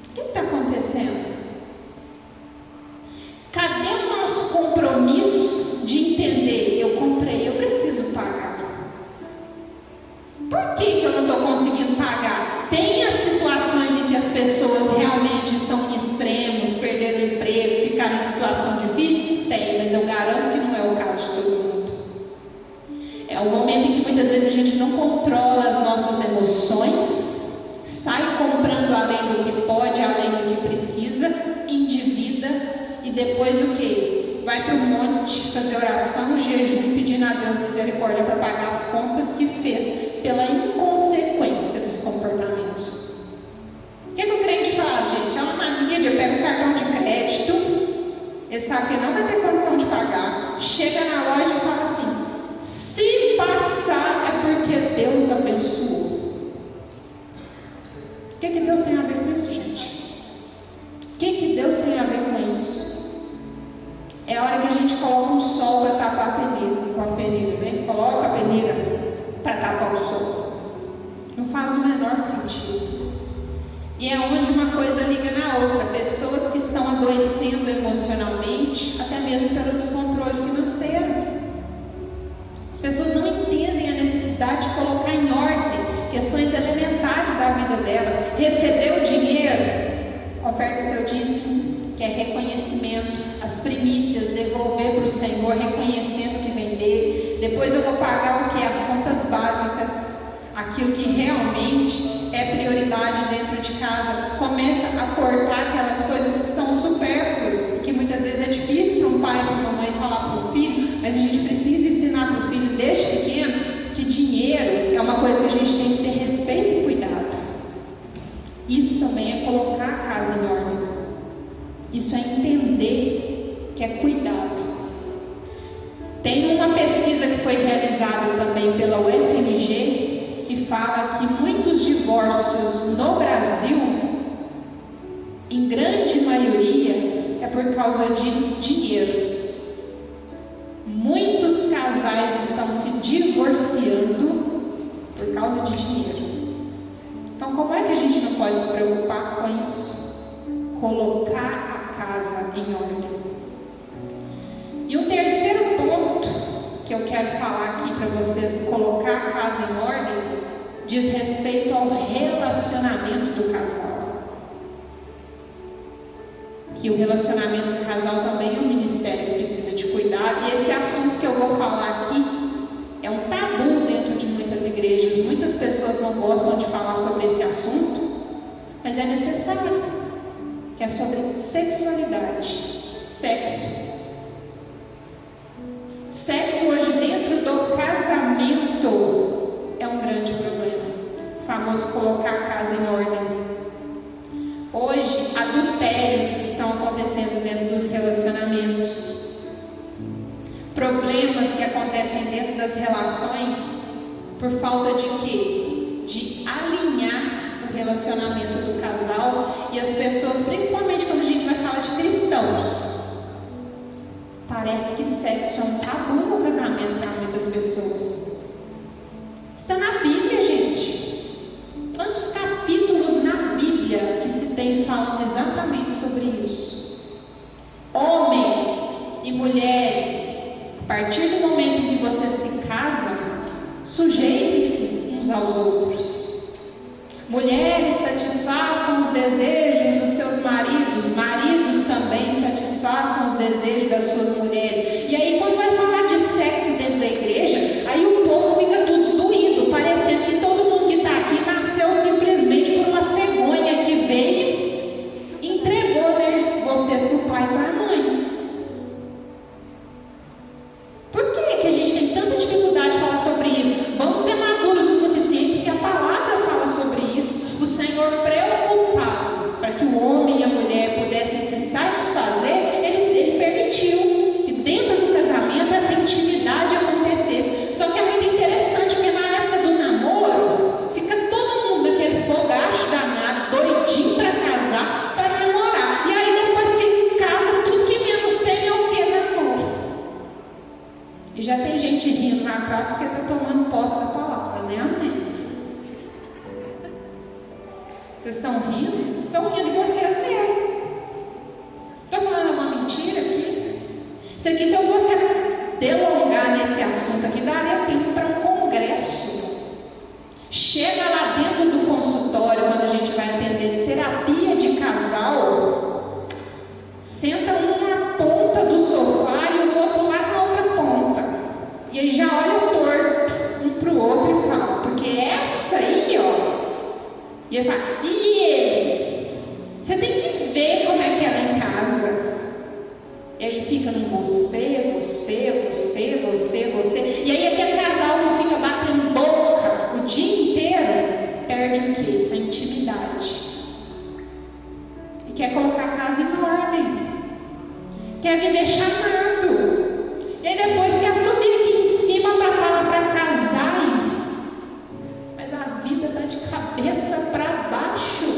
S1: O que está acontecendo? Cadê o nosso compromisso de entender? Eu comprei, eu preciso pagar. Por que eu não estou conseguindo pagar? Tem as situações em que as pessoas realmente estão em extremos, perderam o emprego, ficaram em situação difícil? Tem, mas eu garanto que não é o caso de todo mundo. É o momento em que muitas vezes a gente não controla as nossas emoções, sai comprando além do que pode, além do que precisa, endivida e depois o quê? Vai para o monte fazer oração, jejum, pedindo a Deus misericórdia para pagar as contas que fez pela inconsequência dos comportamentos. O que o crente faz, gente? É uma mania de pega o cartão de crédito, ele sabe que não vai ter condição de pagar, chega na loja e fala assim: se passar é porque Deus abençoou. O que Deus tem a ver com isso, gente? O que Deus tem a ver com isso? É a hora que a gente coloca um sol para tapar a peneira, com a peneira, né? Coloca a peneira para tapar o sol. Não faz o menor sentido. E é onde uma coisa liga na outra. Pessoas que estão adoecendo emocionalmente, até mesmo pelo descontrole financeiro. As pessoas não entendem a necessidade de colocar em ordem questões elementares da vida delas. Receber o dinheiro, oferta seu dízimo, que é reconhecimento, as primícias, devolver para o Senhor, reconhecendo que vem dele. Depois eu vou pagar o que? As contas básicas, aquilo que realmente é prioridade dentro de casa. Começa a cortar aquelas coisas que são supérfluas, que muitas vezes é difícil para um pai e para uma mãe falar para um filho, mas a gente precisa ensinar para o filho desde pequeno que dinheiro é uma coisa que a gente tem que ter respeito e cuidado. Isso também é colocar a casa em ordem. Isso é entender que é cuidado. Tem uma pesquisa que foi realizada também pela UFMG que fala que muitos divórcios no Brasil, em grande maioria, é por causa de dinheiro. Muitos casais estão se divorciando por causa de dinheiro. Então, como é que a gente não pode se preocupar com isso? Colocar a casa em ordem. E o terceiro ponto que eu quero falar aqui para vocês do colocar a casa em ordem diz respeito ao relacionamento do casal. Que o relacionamento do casal também é um ministério que precisa de cuidado. E esse assunto que eu vou falar aqui é um tabu dentro de muitas igrejas. Muitas pessoas não gostam de falar sobre esse assunto, mas é necessário, que é sobre sexualidade, sexo. Sexo hoje dentro do casamento é um grande problema. O famoso colocar a casa em ordem. Hoje, adultérios estão acontecendo dentro dos relacionamentos. Problemas que acontecem dentro das relações por falta de quê? De alinhar o relacionamento do casal e as pessoas, principalmente quando a gente vai falar de cristãos. Parece que sexo é um tabu no casamento para muitas pessoas. Está na Bíblia, gente. Quantos capítulos na Bíblia que se tem falando exatamente sobre isso? Homens e mulheres, a partir do momento em que vocês se casam, sujeitem-se uns aos outros. Mulheres, satisfaçam os desejos dos seus maridos. Maridos também satisfaçam os desejos das suas mulheres. E aí, quando vai falar de sexo dentro da igreja, aí o povo fica tudo doído, parecendo que todo mundo que está aqui nasceu simplesmente por uma cegonha que veio e entregou, né, vocês para o pai e para a mãe. Por que a gente tem tanta dificuldade de falar sobre isso? Vamos ser maduros o suficiente, porque a palavra fala sobre isso. O Senhor, preocupado para que o homem e a mulher pudessem se satisfazer, ele permitiu que dentro do casamento essa intimidade acontecesse. Só que é muito interessante, porque na época do namoro fica todo mundo naquele fogacho danado, doidinho para casar, para namorar. E aí depois que casa, tudo que menos tem é o que? Namoro. E já tem gente rindo lá atrás porque está tomando posse da palavra, né? Amém. Vocês estão rindo? Estão rindo de vocês mesmos. Estou falando uma mentira aqui? Isso aqui, se eu fosse delongar nesse assunto aqui, daria tempo para um congresso. Chega lá dentro do consultório, quando a gente vai atender terapia de casal, senta um na ponta do sofá e o outro lá na outra ponta. E aí já olha torto um para o outro e fala, porque essa aí, ó. E ele fala, e ele? Você tem que ver como é que ela é em casa. E aí fica no você. E aí aquele casal que fica batendo boca o dia inteiro, perde o quê? A intimidade. E quer colocar a casa em ordem. Quer viver chamado. E aí depois quer subir aqui em cima para falar para casais. Mas a vida está de cabeça para baixo.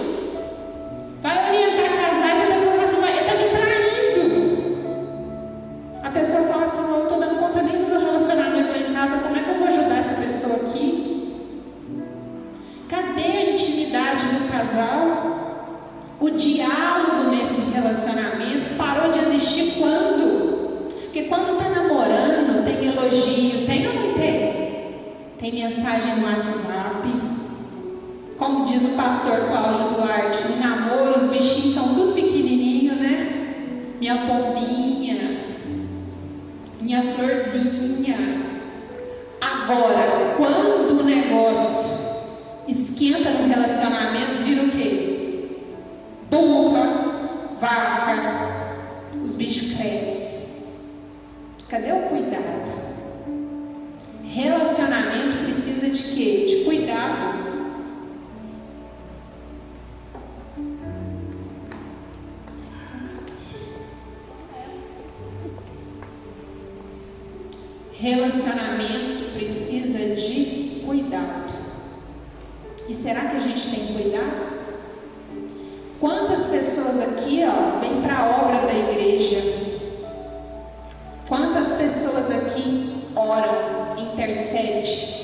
S1: Vai orientar casais e a pessoa fala assim, ele está me traindo. A pessoa fala assim, eu não estou dando conta nem do meu relacionamento lá em casa, como é que eu vou ajudar essa pessoa aqui? Cadê a intimidade do casal? O diálogo nesse relacionamento parou de existir quando? Porque quando está namorando, tem elogio, tem ou não tem? Tem mensagem no WhatsApp. Como diz o pastor Cláudio Duarte, no namoro os bichinhos são tudo pequenininho, né? Minha pombinha, minha florzinha. Agora, quando o negócio esquenta no relacionamento, vira o quê? Burra, vaca, os bichos crescem. Cadê o cuidado? Relacionamento precisa de quê? De cuidado. Relacionamento precisa de cuidado. E será que a gente tem cuidado? Quantas pessoas aqui, vêm para a obra da igreja? Quantas pessoas aqui oram, intercede,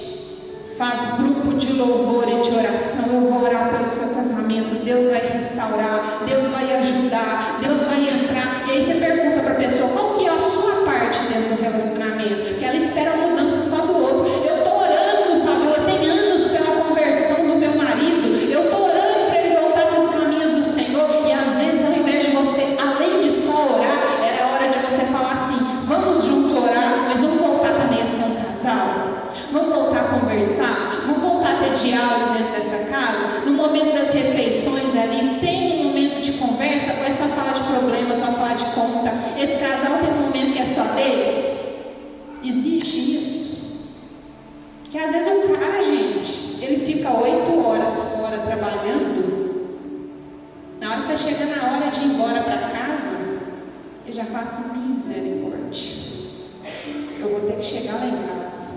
S1: faz grupo de louvor e de oração? Eu vou orar pelo seu casamento, Deus vai restaurar, Deus vai ajudar, Deus vai entrar. E aí você pergunta para a pessoa, qual que é a sua parte dentro do relacionamento? Porque ela espera a mudança só do outro. Eu estou orando, Fabiola, tem anos pela conversão do meu marido, eu estou orando para ele voltar para os caminhos do Senhor. E às vezes, ao invés de você, além de só orar, era hora de você falar assim, vamos junto orar, mas vamos voltar também a ser um casal? Vamos voltar a conversar? Vamos voltar a ter diálogo dentro dessa casa? No momento das refeições ali, tem um momento de conversa ou é só falar de problema, só falar de conta? Esse casal tem um momento que é só deles? Existe isso? Que às vezes o cara, gente, ele fica 8 horas fora trabalhando, na hora que está chegando a hora de ir embora para casa, ele já fala assim, misericórdia, eu vou ter que chegar lá em casa.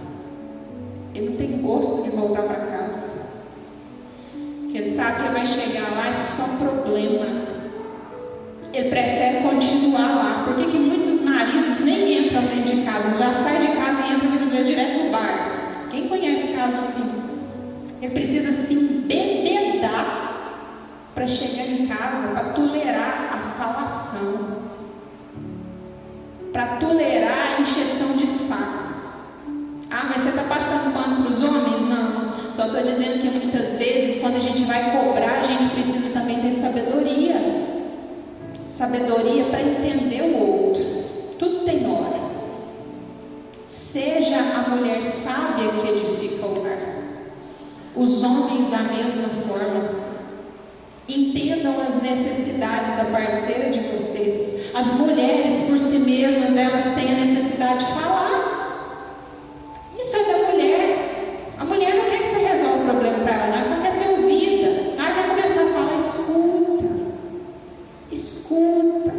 S1: ele não tem gosto de voltar para casa. Porque ele sabe que ele vai chegar lá e só problema. Ele prefere continuar lá. Por que muitos maridos nem entram dentro de casa? Já sai de casa e entra muitas vezes direto no bar. Quem conhece caso assim? Ele precisa se embebedar para chegar em casa, para tolerar a falação, para tolerar a encheção de saco. Ah, mas você está passando pano para os homens? Não. Só estou dizendo que muitas vezes, quando a gente vai cobrar, a gente precisa também ter sabedoria. Sabedoria para entender o outro. Tudo tem hora. Seja a mulher sábia que edifica o lar. Os homens da mesma forma. Entendam as necessidades da parceira de vocês. As mulheres por si mesmas, elas têm a necessidade de falar. Isso é da mulher. A mulher não quer que você resolva o problema para ela, ela só quer ser ouvida. Na hora que ela começar a falar, escuta.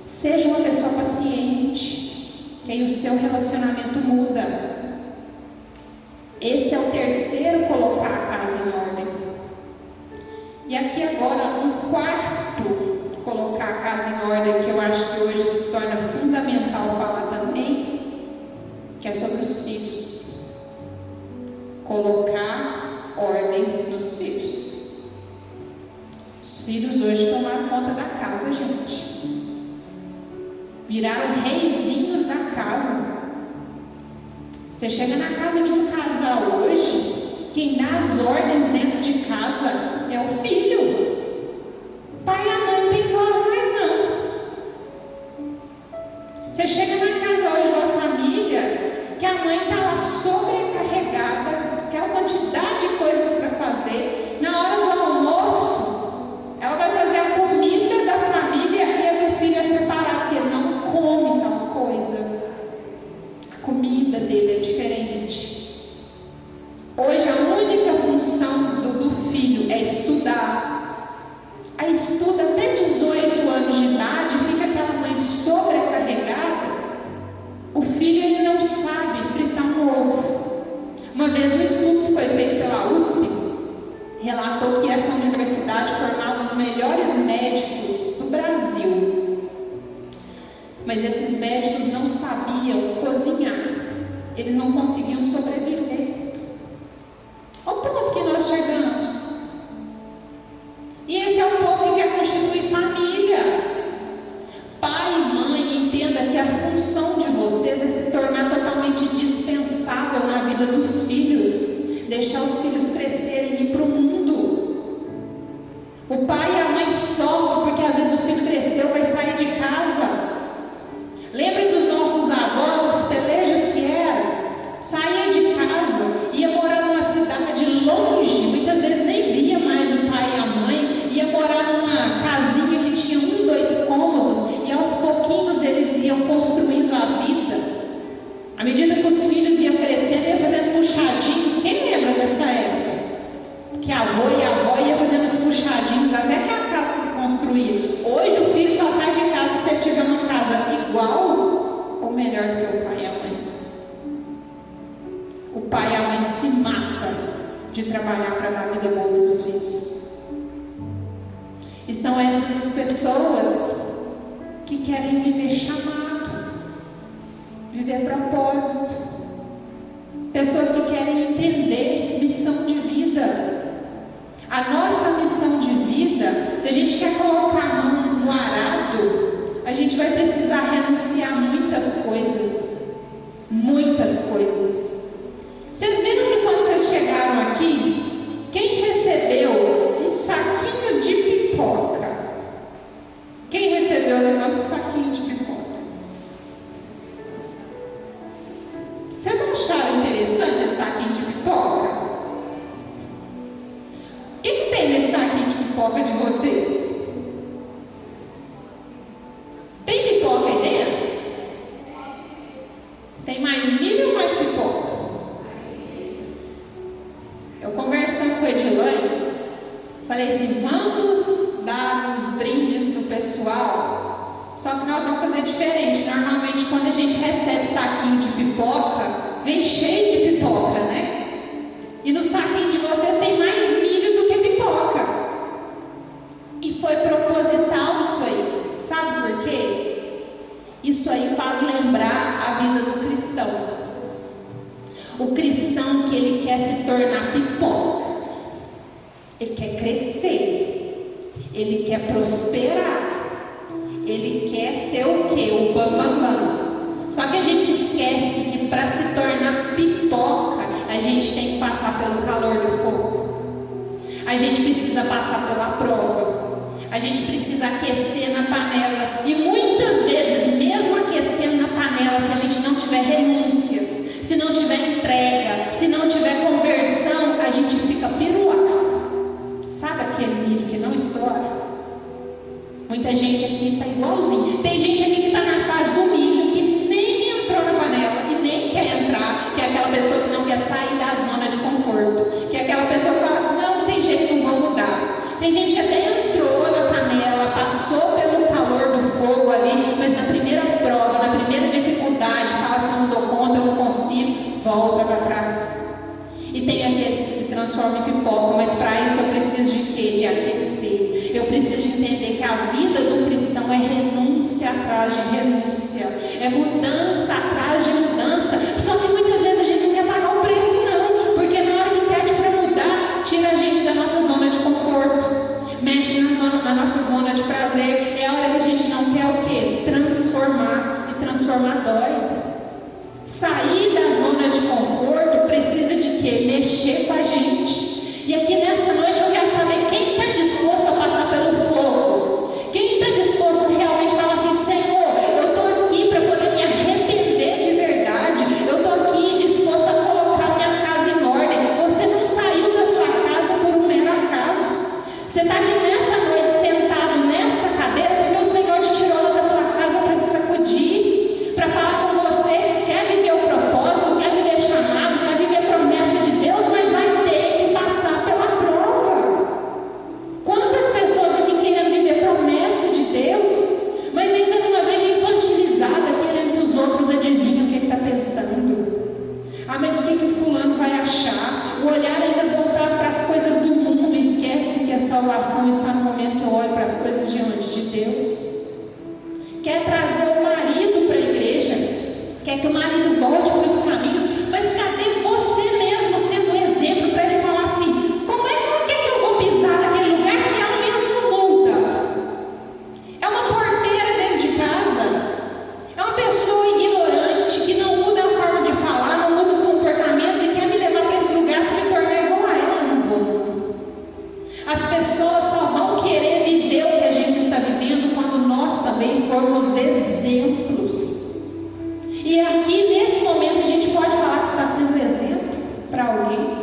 S1: Seja uma pessoa paciente, que aí o seu relacionamento muda. Esse é o terceiro colocar a casa em ordem. E aqui agora um quarto colocar a casa em ordem, que eu acho que hoje se torna fundamental falar também, que é sobre os filhos. Colocar ordem nos filhos. Os filhos hoje tomaram conta da casa, gente. Viraram reizinhos da casa. Você chega na casa de um casal hoje, quem dá as ordens dentro de casa é o filho. Pai e a mãe não tem voz mais não. Você chega na casa hoje de uma família que a mãe está lá sobrecarregada, aquela quantidade de coisas para fazer. Na hora do almoço, ela vai fazer a comida da família e a do filho é separar, porque não come tal coisa. A comida dele é diferente. Hoje a única função do filho é estudar. Aí estuda até 18 anos de idade, fica aquela mãe sobrecarregada. O filho ele não sabe fritar um ovo. Uma vez um estudo que foi feito pela USP relatou que essa universidade formava os melhores médicos do Brasil. Mas esses médicos não sabiam cozinhar. Eles não conseguiam sobreviver. Ao ponto que nós chegamos. E esse é o povo que quer constituir família. Pai e mãe, entenda que a função de vocês é se tornar totalmente dispensável na vida dos filhos. Deixar os filhos crescerem e ir para o mundo. O pai e a mãe sofrem porque às vezes o filho cresceu, vai sair de casa. Lembre dos nossos avós, as pelejas que eram. Saía de casa, ia morar numa cidade longe, muitas vezes nem via mais o pai e a mãe, ia morar numa casinha que tinha 1, 2 cômodos, e aos pouquinhos eles iam construindo a vida. À medida que os filhos iam crescendo, iam fazendo puxadinhos. Quem lembra dessa época? Que a avó e a avó iam fazendo os puxadinhos até que a casa se construía. Hoje o filho só sai de casa se ele tiver uma casa igual ou melhor do que o pai e a mãe. O pai e a mãe se matam de trabalhar para dar vida boa para os filhos. E são essas as pessoas que querem viver chamado, viver propósito. Pessoas que querem entender missão de vida. A nossa missão de vida, se a gente quer colocar a mão no arado, a gente vai precisar renunciar a muitas coisas. Muitas coisas. Vocês viram que quando vocês chegaram aqui, quem recebeu um saquinho de pipoca? Quem recebeu, levanta o saquinho de pipoca. Vocês acharam interessante esse saquinho de pipoca? O que tem nesse saquinho de pipoca de vocês? Tem pipoca aí dentro? Tem mais milho ou mais pipoca? Eu conversando com a Edilane, falei assim, vamos dar uns brindes para o pessoal, só que nós vamos fazer diferente. Normalmente quando a gente recebe saquinho de pipoca, vem cheio de pipoca, né? E no saquinho de vocês tem mais milho do que pipoca. E foi proposital isso aí. Sabe por quê? Isso aí faz lembrar a vida do cristão. O cristão que ele quer se tornar pipoca. Ele quer crescer. Ele quer prosperar. Ele quer ser o quê? O bambambam. Só que a gente esquece que para se tornar pipoca, a gente tem que passar pelo calor do fogo. A gente precisa passar pela prova. A gente precisa aquecer na panela. E muitas vezes, mesmo aquecendo na panela, se a gente não tiver renúncias, se não tiver entrega, se não tiver conversão, a gente fica piruá. Sabe aquele milho que não estoura? Muita gente aqui está igualzinho. Tem gente aqui que está na fase do milho, que nem entrou na panela e nem quer entrar, que é aquela pessoa que não quer sair da zona de conforto, que é aquela pessoa que fala assim, não tem jeito, não vou mudar. Tem gente que até entrou na panela, passou pelo calor do fogo ali, mas na primeira prova, na primeira dificuldade, fala assim, não dou conta, eu não consigo, volta para trás. E tem aqueles que se transformam em pipoca, mas para isso eu preciso de quê? De aquecer. Eu preciso de entender que a vida do cristão é renúncia atrás de renúncia, é mudança atrás de mudança. Só que muitas vezes a gente não quer pagar o preço, não, porque na hora que pede para mudar, tira a gente da nossa zona de conforto, mexe na nossa zona de prazer. É a hora que a gente não quer o quê? Transformar, e transformar dói. Sair da zona de conforto precisa de quê? Mexer com a gente. E aqui nessa noite eu quero saber quem está disposto a passar pelo fogo. Quem está disposto a realmente falar assim, Senhor, eu estou aqui para poder me arrepender de verdade. Eu estou aqui disposto a colocar minha casa em ordem. Você não saiu da sua casa por um mero acaso. Você está aqui nessa noite sentado nesta cadeira porque o Senhor te tirou lá da sua casa para te sacudir, para falar com você. Quer viver o propósito, quer viver chamado, quer viver a promessa de Deus, mas vai ter que passar pela prova. Quantas pessoas aqui querendo viver promessa de Deus, mas ainda numa vida infantilizada, querendo que os outros adivinhem o que ele está pensando. Ah, mas o que o fulano vai achar? O olhar ainda voltado para as coisas do mundo, esquece que a salvação está no momento que eu olho para as coisas diante de Deus. Quer trazer o marido para a igreja, quer que o marido volte para os caminhos, mas cadê você mesmo sendo um exemplo para ele falar assim, como é que eu vou pisar naquele lugar se ela mesmo não muda? É uma porteira dentro de casa, é uma pessoa ignorante que não muda a forma de falar, não muda os comportamentos e quer me levar para esse lugar para me tornar igual a ela. Não vou. As pessoas só vão querer viver o que a gente está vivendo quando nós também formos exemplos. E aqui nesse momento a gente pode falar que está sendo exemplo para alguém.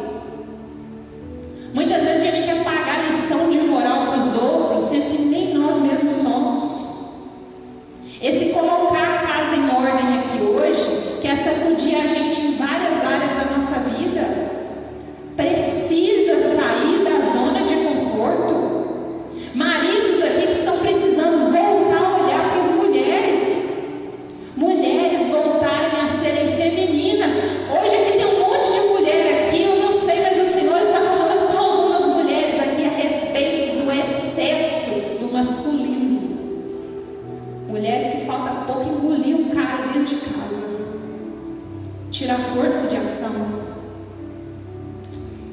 S1: Muitas vezes a gente quer pagar lição de moral para os outros, sendo que nem nós mesmos somos. Esse colocar a casa em ordem aqui hoje, quer sacudir a gente em várias áreas da nossa vida, precisa sair da zona de conforto. Maridos aqui que estão precisando voltar a olhar para as mulheres. Mulheres voltarem a serem femininas. Hoje aqui tem um monte de mulher aqui, eu não sei, mas o Senhor está falando com algumas mulheres aqui a respeito do excesso do masculino. Mulheres que falta pouco engolir um cara dentro de casa. Tira a força de ação.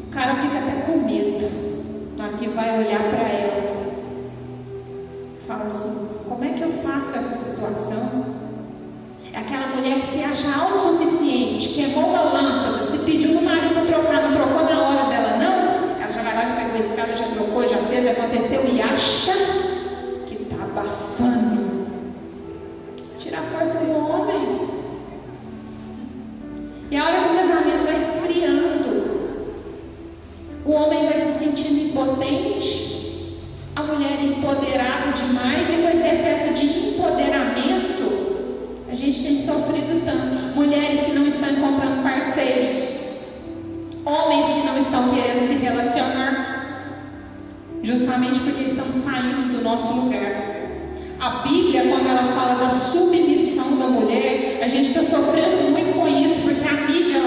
S1: O cara fica até com medo. Aqui vai olhar para ela. Fala assim, como é que eu faço com essa situação? É aquela mulher que se acha autossuficiente, queimou uma lâmpada, se pediu para o marido para trocar, não trocou na hora dela, não. Ela já vai lá, já pegou a escada, já trocou, já fez, aconteceu e acha que está abafando. Tira a força do homem. E a hora que o casamento vai esfriando, o homem vai se sentindo impotente, a mulher empoderada demais, e com esse excesso de empoderamento, a gente tem sofrido tanto. Mulheres que não estão encontrando parceiros, homens que não estão querendo se relacionar, justamente porque estão saindo do nosso lugar. A Bíblia, quando ela fala da submissão da mulher, a gente está sofrendo muito com isso, porque a mídia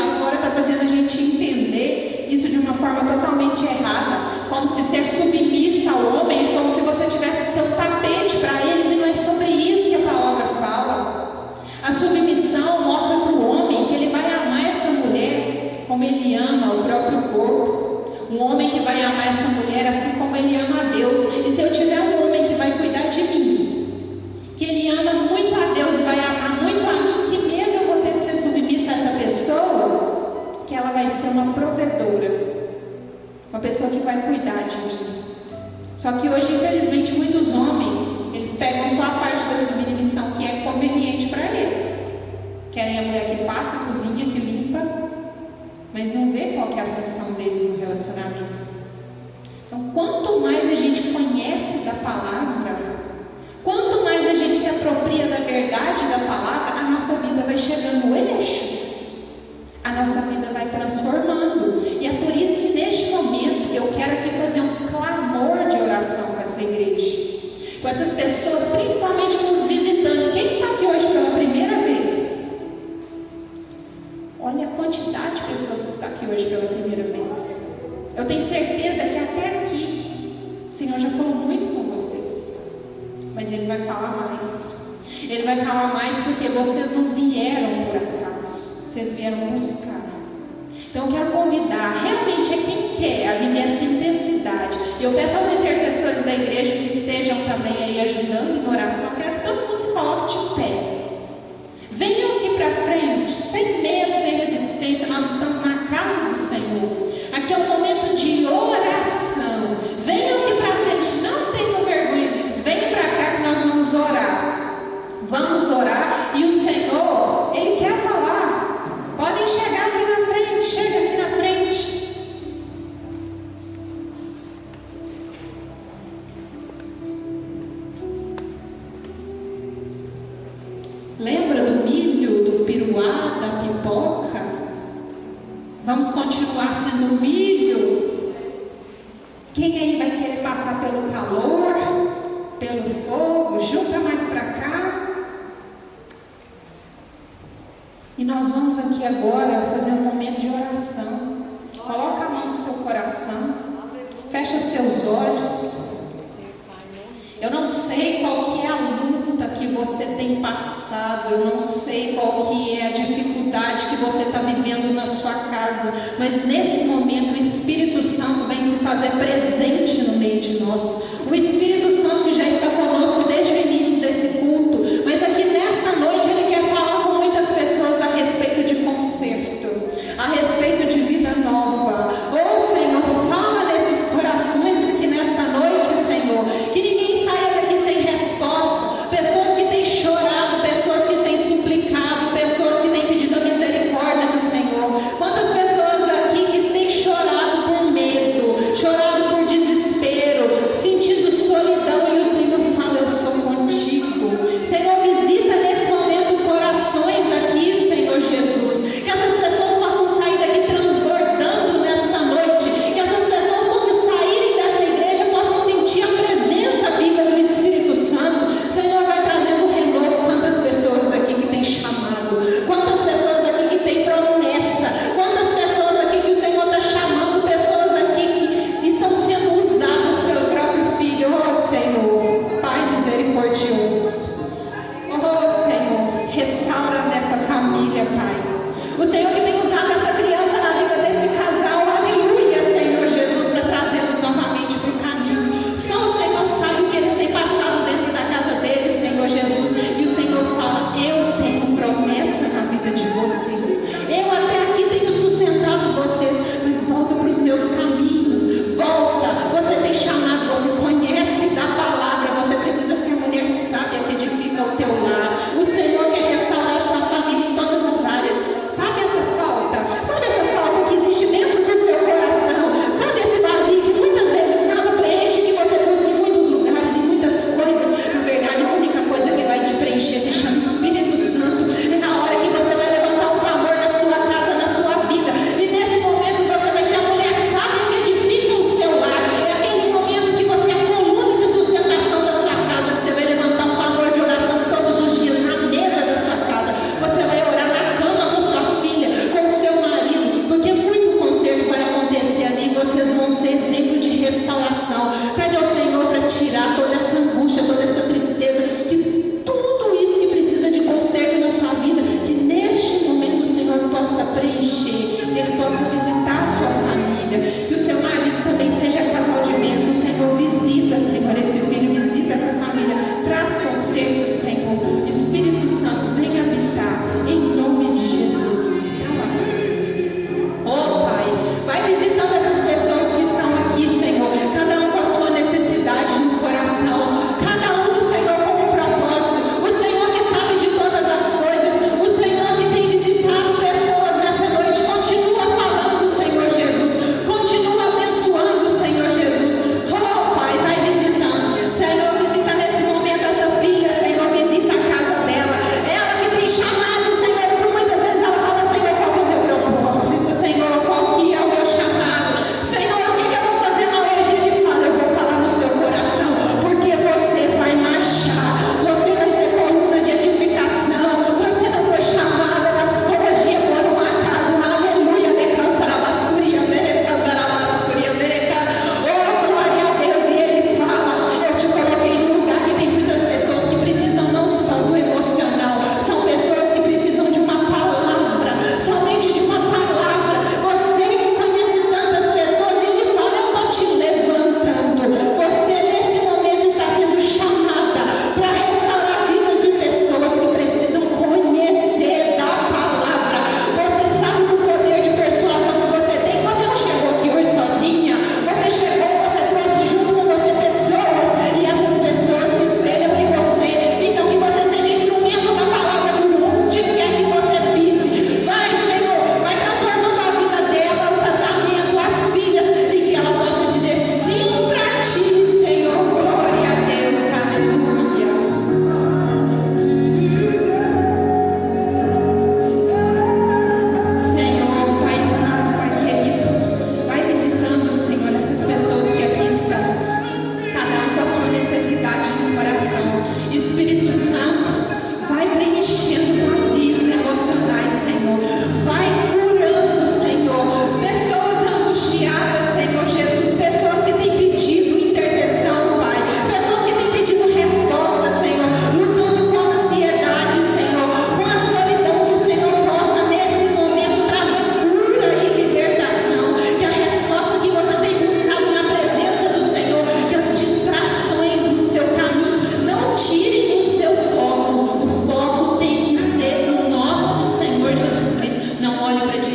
S1: Um homem que vai amar essa mulher assim como ele ama a Deus. E se eu tiver um homem que vai cuidar de mim, que ele ama muito a Deus e vai amar muito a mim, que medo eu vou ter de ser submissa a essa pessoa? Que ela vai ser uma provedora, uma pessoa que vai cuidar de mim. Só que hoje, infelizmente, muitos homens, eles pegam só a parte da submissão que é conveniente para eles. Querem a mulher que passa, cozinha, que limpa, mas não vê qual que é a função deles no relacionamento. Então, quanto mais a gente conhece da palavra, quanto mais a gente se apropria da verdade da palavra, a nossa vida vai chegando no eixo. A nossa vida vai transformando. E é por isso que neste momento eu quero aqui fazer um clamor de oração com essa igreja, com essas pessoas, principalmente com os visitantes. Quem está aqui hoje pela primeira vez? Olha a quantidade de pessoas que está aqui hoje pela primeira vez. Eu tenho certeza que até aqui o Senhor já falou muito com vocês, mas Ele vai falar mais. Ele vai falar mais porque vocês não vieram por acaso, vocês vieram buscar. Então eu quero convidar, realmente é quem quer a viver essa intensidade. E eu peço aos intercessores da igreja que estejam também aí ajudando em oração, quero que todo mundo se coloque de pé. Venham aqui para frente, sem medo, sem resistência. Nós estamos na casa do Senhor. Aqui é um momento de oração. Venham aqui para frente, não tenham vergonha disso. Venham para cá que nós vamos orar. Vamos orar e o Senhor, Ele quer falar. Podem chegar aqui na frente, chega aqui na frente. Lembra do milho, do piruá, da pipoca? Vamos continuar sendo milho? Quem aí vai querer passar pelo calor, pelo fogo? Junta mais para cá. E nós vamos aqui agora fazer um momento de oração. Coloca a mão no seu coração. Fecha seus olhos. Eu não sei qual que é a luta que você tem passado, eu não sei qual que é a dificuldade que você está vivendo na sua casa, mas nesse momento o Espírito Santo vem se fazer presente no meio de nós. O Espírito Santo que já está conosco desde o início desse culto, mas aqui nesta noite Ele quer falar com muitas pessoas a respeito de conserto, a respeito de vida nova. Oh Senhor, fala nesses corações aqui nesta noite, Senhor, que ninguém saia daqui sem resposta. Pessoas que têm chorado, pessoas que têm suplicado, pessoas que têm pedido a misericórdia do Senhor. Quantas pessoas aqui que têm chorado por medo, chorado por desespero, sentindo solidão.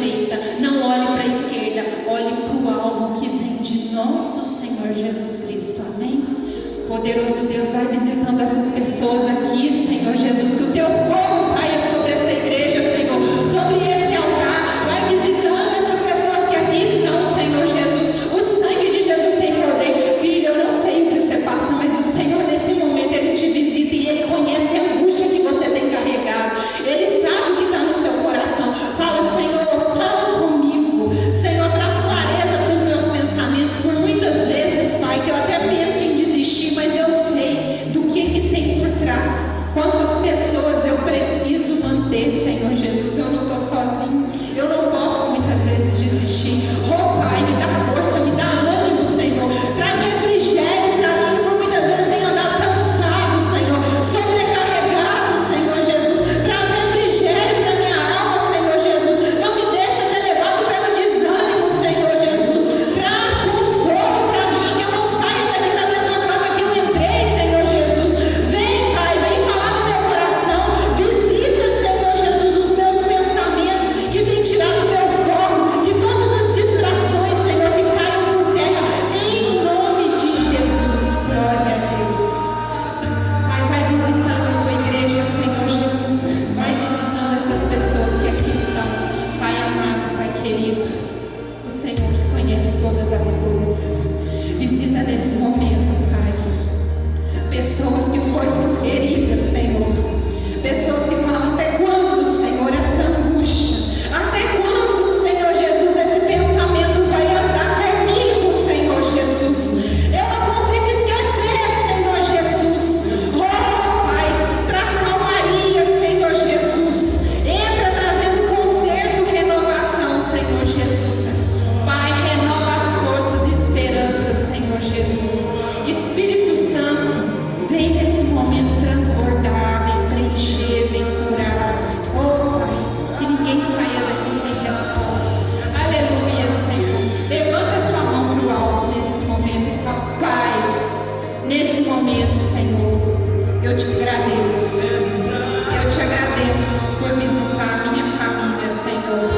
S1: direita, não olhe para a esquerda, olhe para o alvo que vem de nosso Senhor Jesus Cristo. Amém? Poderoso Deus, vai visitando essas pessoas aqui, Senhor Jesus, que o teu fogo caia sobre essa igreja, Senhor, sobre esse altar. Vai visitando essas pessoas que aqui estão, Senhor Jesus. O sangue de Jesus tem poder. Filho, eu não sei o que você passa, mas o Senhor nesse momento Ele te visita e Ele conhece a angústia que você tem carregado. Ele sabe o que está no seu coração. Fala, Senhor, fala comigo. Senhor, traz clareza para os meus pensamentos. Por muitas vezes, Pai, que eu até penso em desistir, mas eu sei do que tem por trás. Quantas pessoas eu preciso manter, Senhor Jesus. Eu não estou sozinho. Eu não posso muitas vezes desistir. Oh, Pai, me dá força, me dá ânimo, Senhor. Traz refrigério para mim, que por muitas vezes tenho andado cansado, Senhor, sobrecarregado, Senhor Jesus. Traz refrigério para minha alma, Senhor Jesus. Não me deixa ser levado pelo desânimo, Senhor Jesus. Traz consolo para mim, que eu não saia daqui da mesma forma que eu entrei, Senhor Jesus. Vem, Pai, vem falar no meu coração. Visita, Senhor Jesus, os meus pensamentos que tem tirado o meu foco, e todas as distrações, Senhor, que caiam por terra, em nome de Jesus. Glória a Deus. Pai, vai visitando a tua igreja, Senhor Jesus. Vai visitando essas pessoas que aqui estão. Pai amado, Pai querido, o Senhor que conhece todas as coisas. Visita nesse momento, Pai, pessoas que foram feridas, Senhor. Pessoas que falam: até quando, Senhor, essa angústia? Até quando, Senhor Jesus, esse pensamento vai andar comigo, Senhor Jesus? Eu não consigo esquecer, Senhor Jesus. Oh, Pai, traz calmaria, Senhor Jesus. Entra trazendo conserto, renovação, Senhor Jesus. Pai, renova as forças e esperanças, Senhor Jesus. Espírito Santo, vem nesse momento transbordar, vem preencher, vem curar. Oh, Pai, que ninguém saia daqui sem resposta. Aleluia, Senhor. Levanta a sua mão para o alto nesse momento. Pai, nesse momento, Senhor, eu te agradeço. Eu te agradeço por visitar a minha família, Senhor.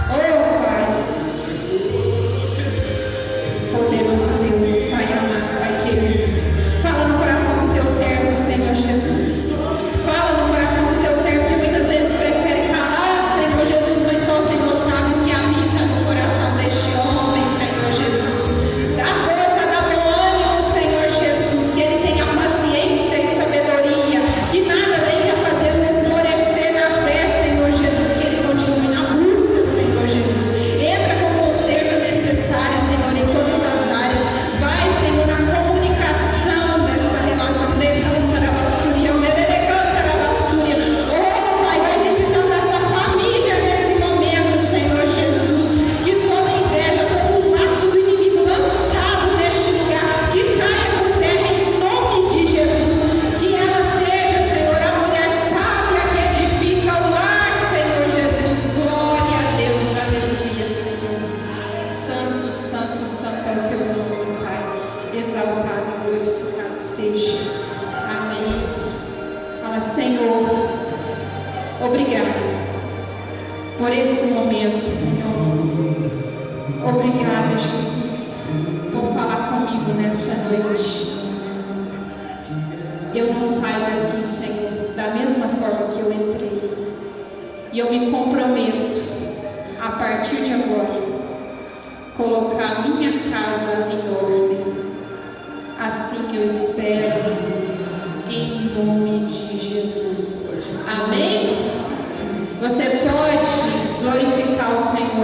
S1: Oh, Pai, poderoso Deus, Pai amado, Pai querido. Fala no coração do teu servo, Senhor Jesus. Fala no coração do teu servo que muitas vezes prefere calar, Senhor Jesus, mas só o Senhor sabe o que habita no coração deste homem, Senhor Jesus. Dá força, dá bom ânimo, Senhor Jesus, que ele tenha paciência e sabedoria, que nada venha fazer esmorecer na fé, Senhor Jesus, que ele continue na busca, Senhor Jesus. Entra com o conserto necessário, Senhor, em todas as áreas. Vai, Senhor, na comunicação desta relação. Oh, Pai, vai visitando essa família nesse momento, Senhor Jesus. Que toda inveja, todo laço do inimigo lançado neste lugar, que caia por terra em nome de Jesus. Que ela seja, Senhor, a mulher sábia que edifica o lar, Senhor Jesus. Glória a Deus, aleluia, Senhor. Santo, santo, santo é o teu nome, Pai. Exaltado e glorificado seja. Amém. Fala: Senhor, obrigado por esse momento, Senhor. Obrigada, Jesus, por falar comigo nesta noite. Eu não saio daqui, Senhor, da mesma forma que eu entrei. E eu me comprometo, a partir de agora, colocar a minha casa em ordem. Assim eu espero, em nome de Jesus. Amém? Você pode glorificar o Senhor.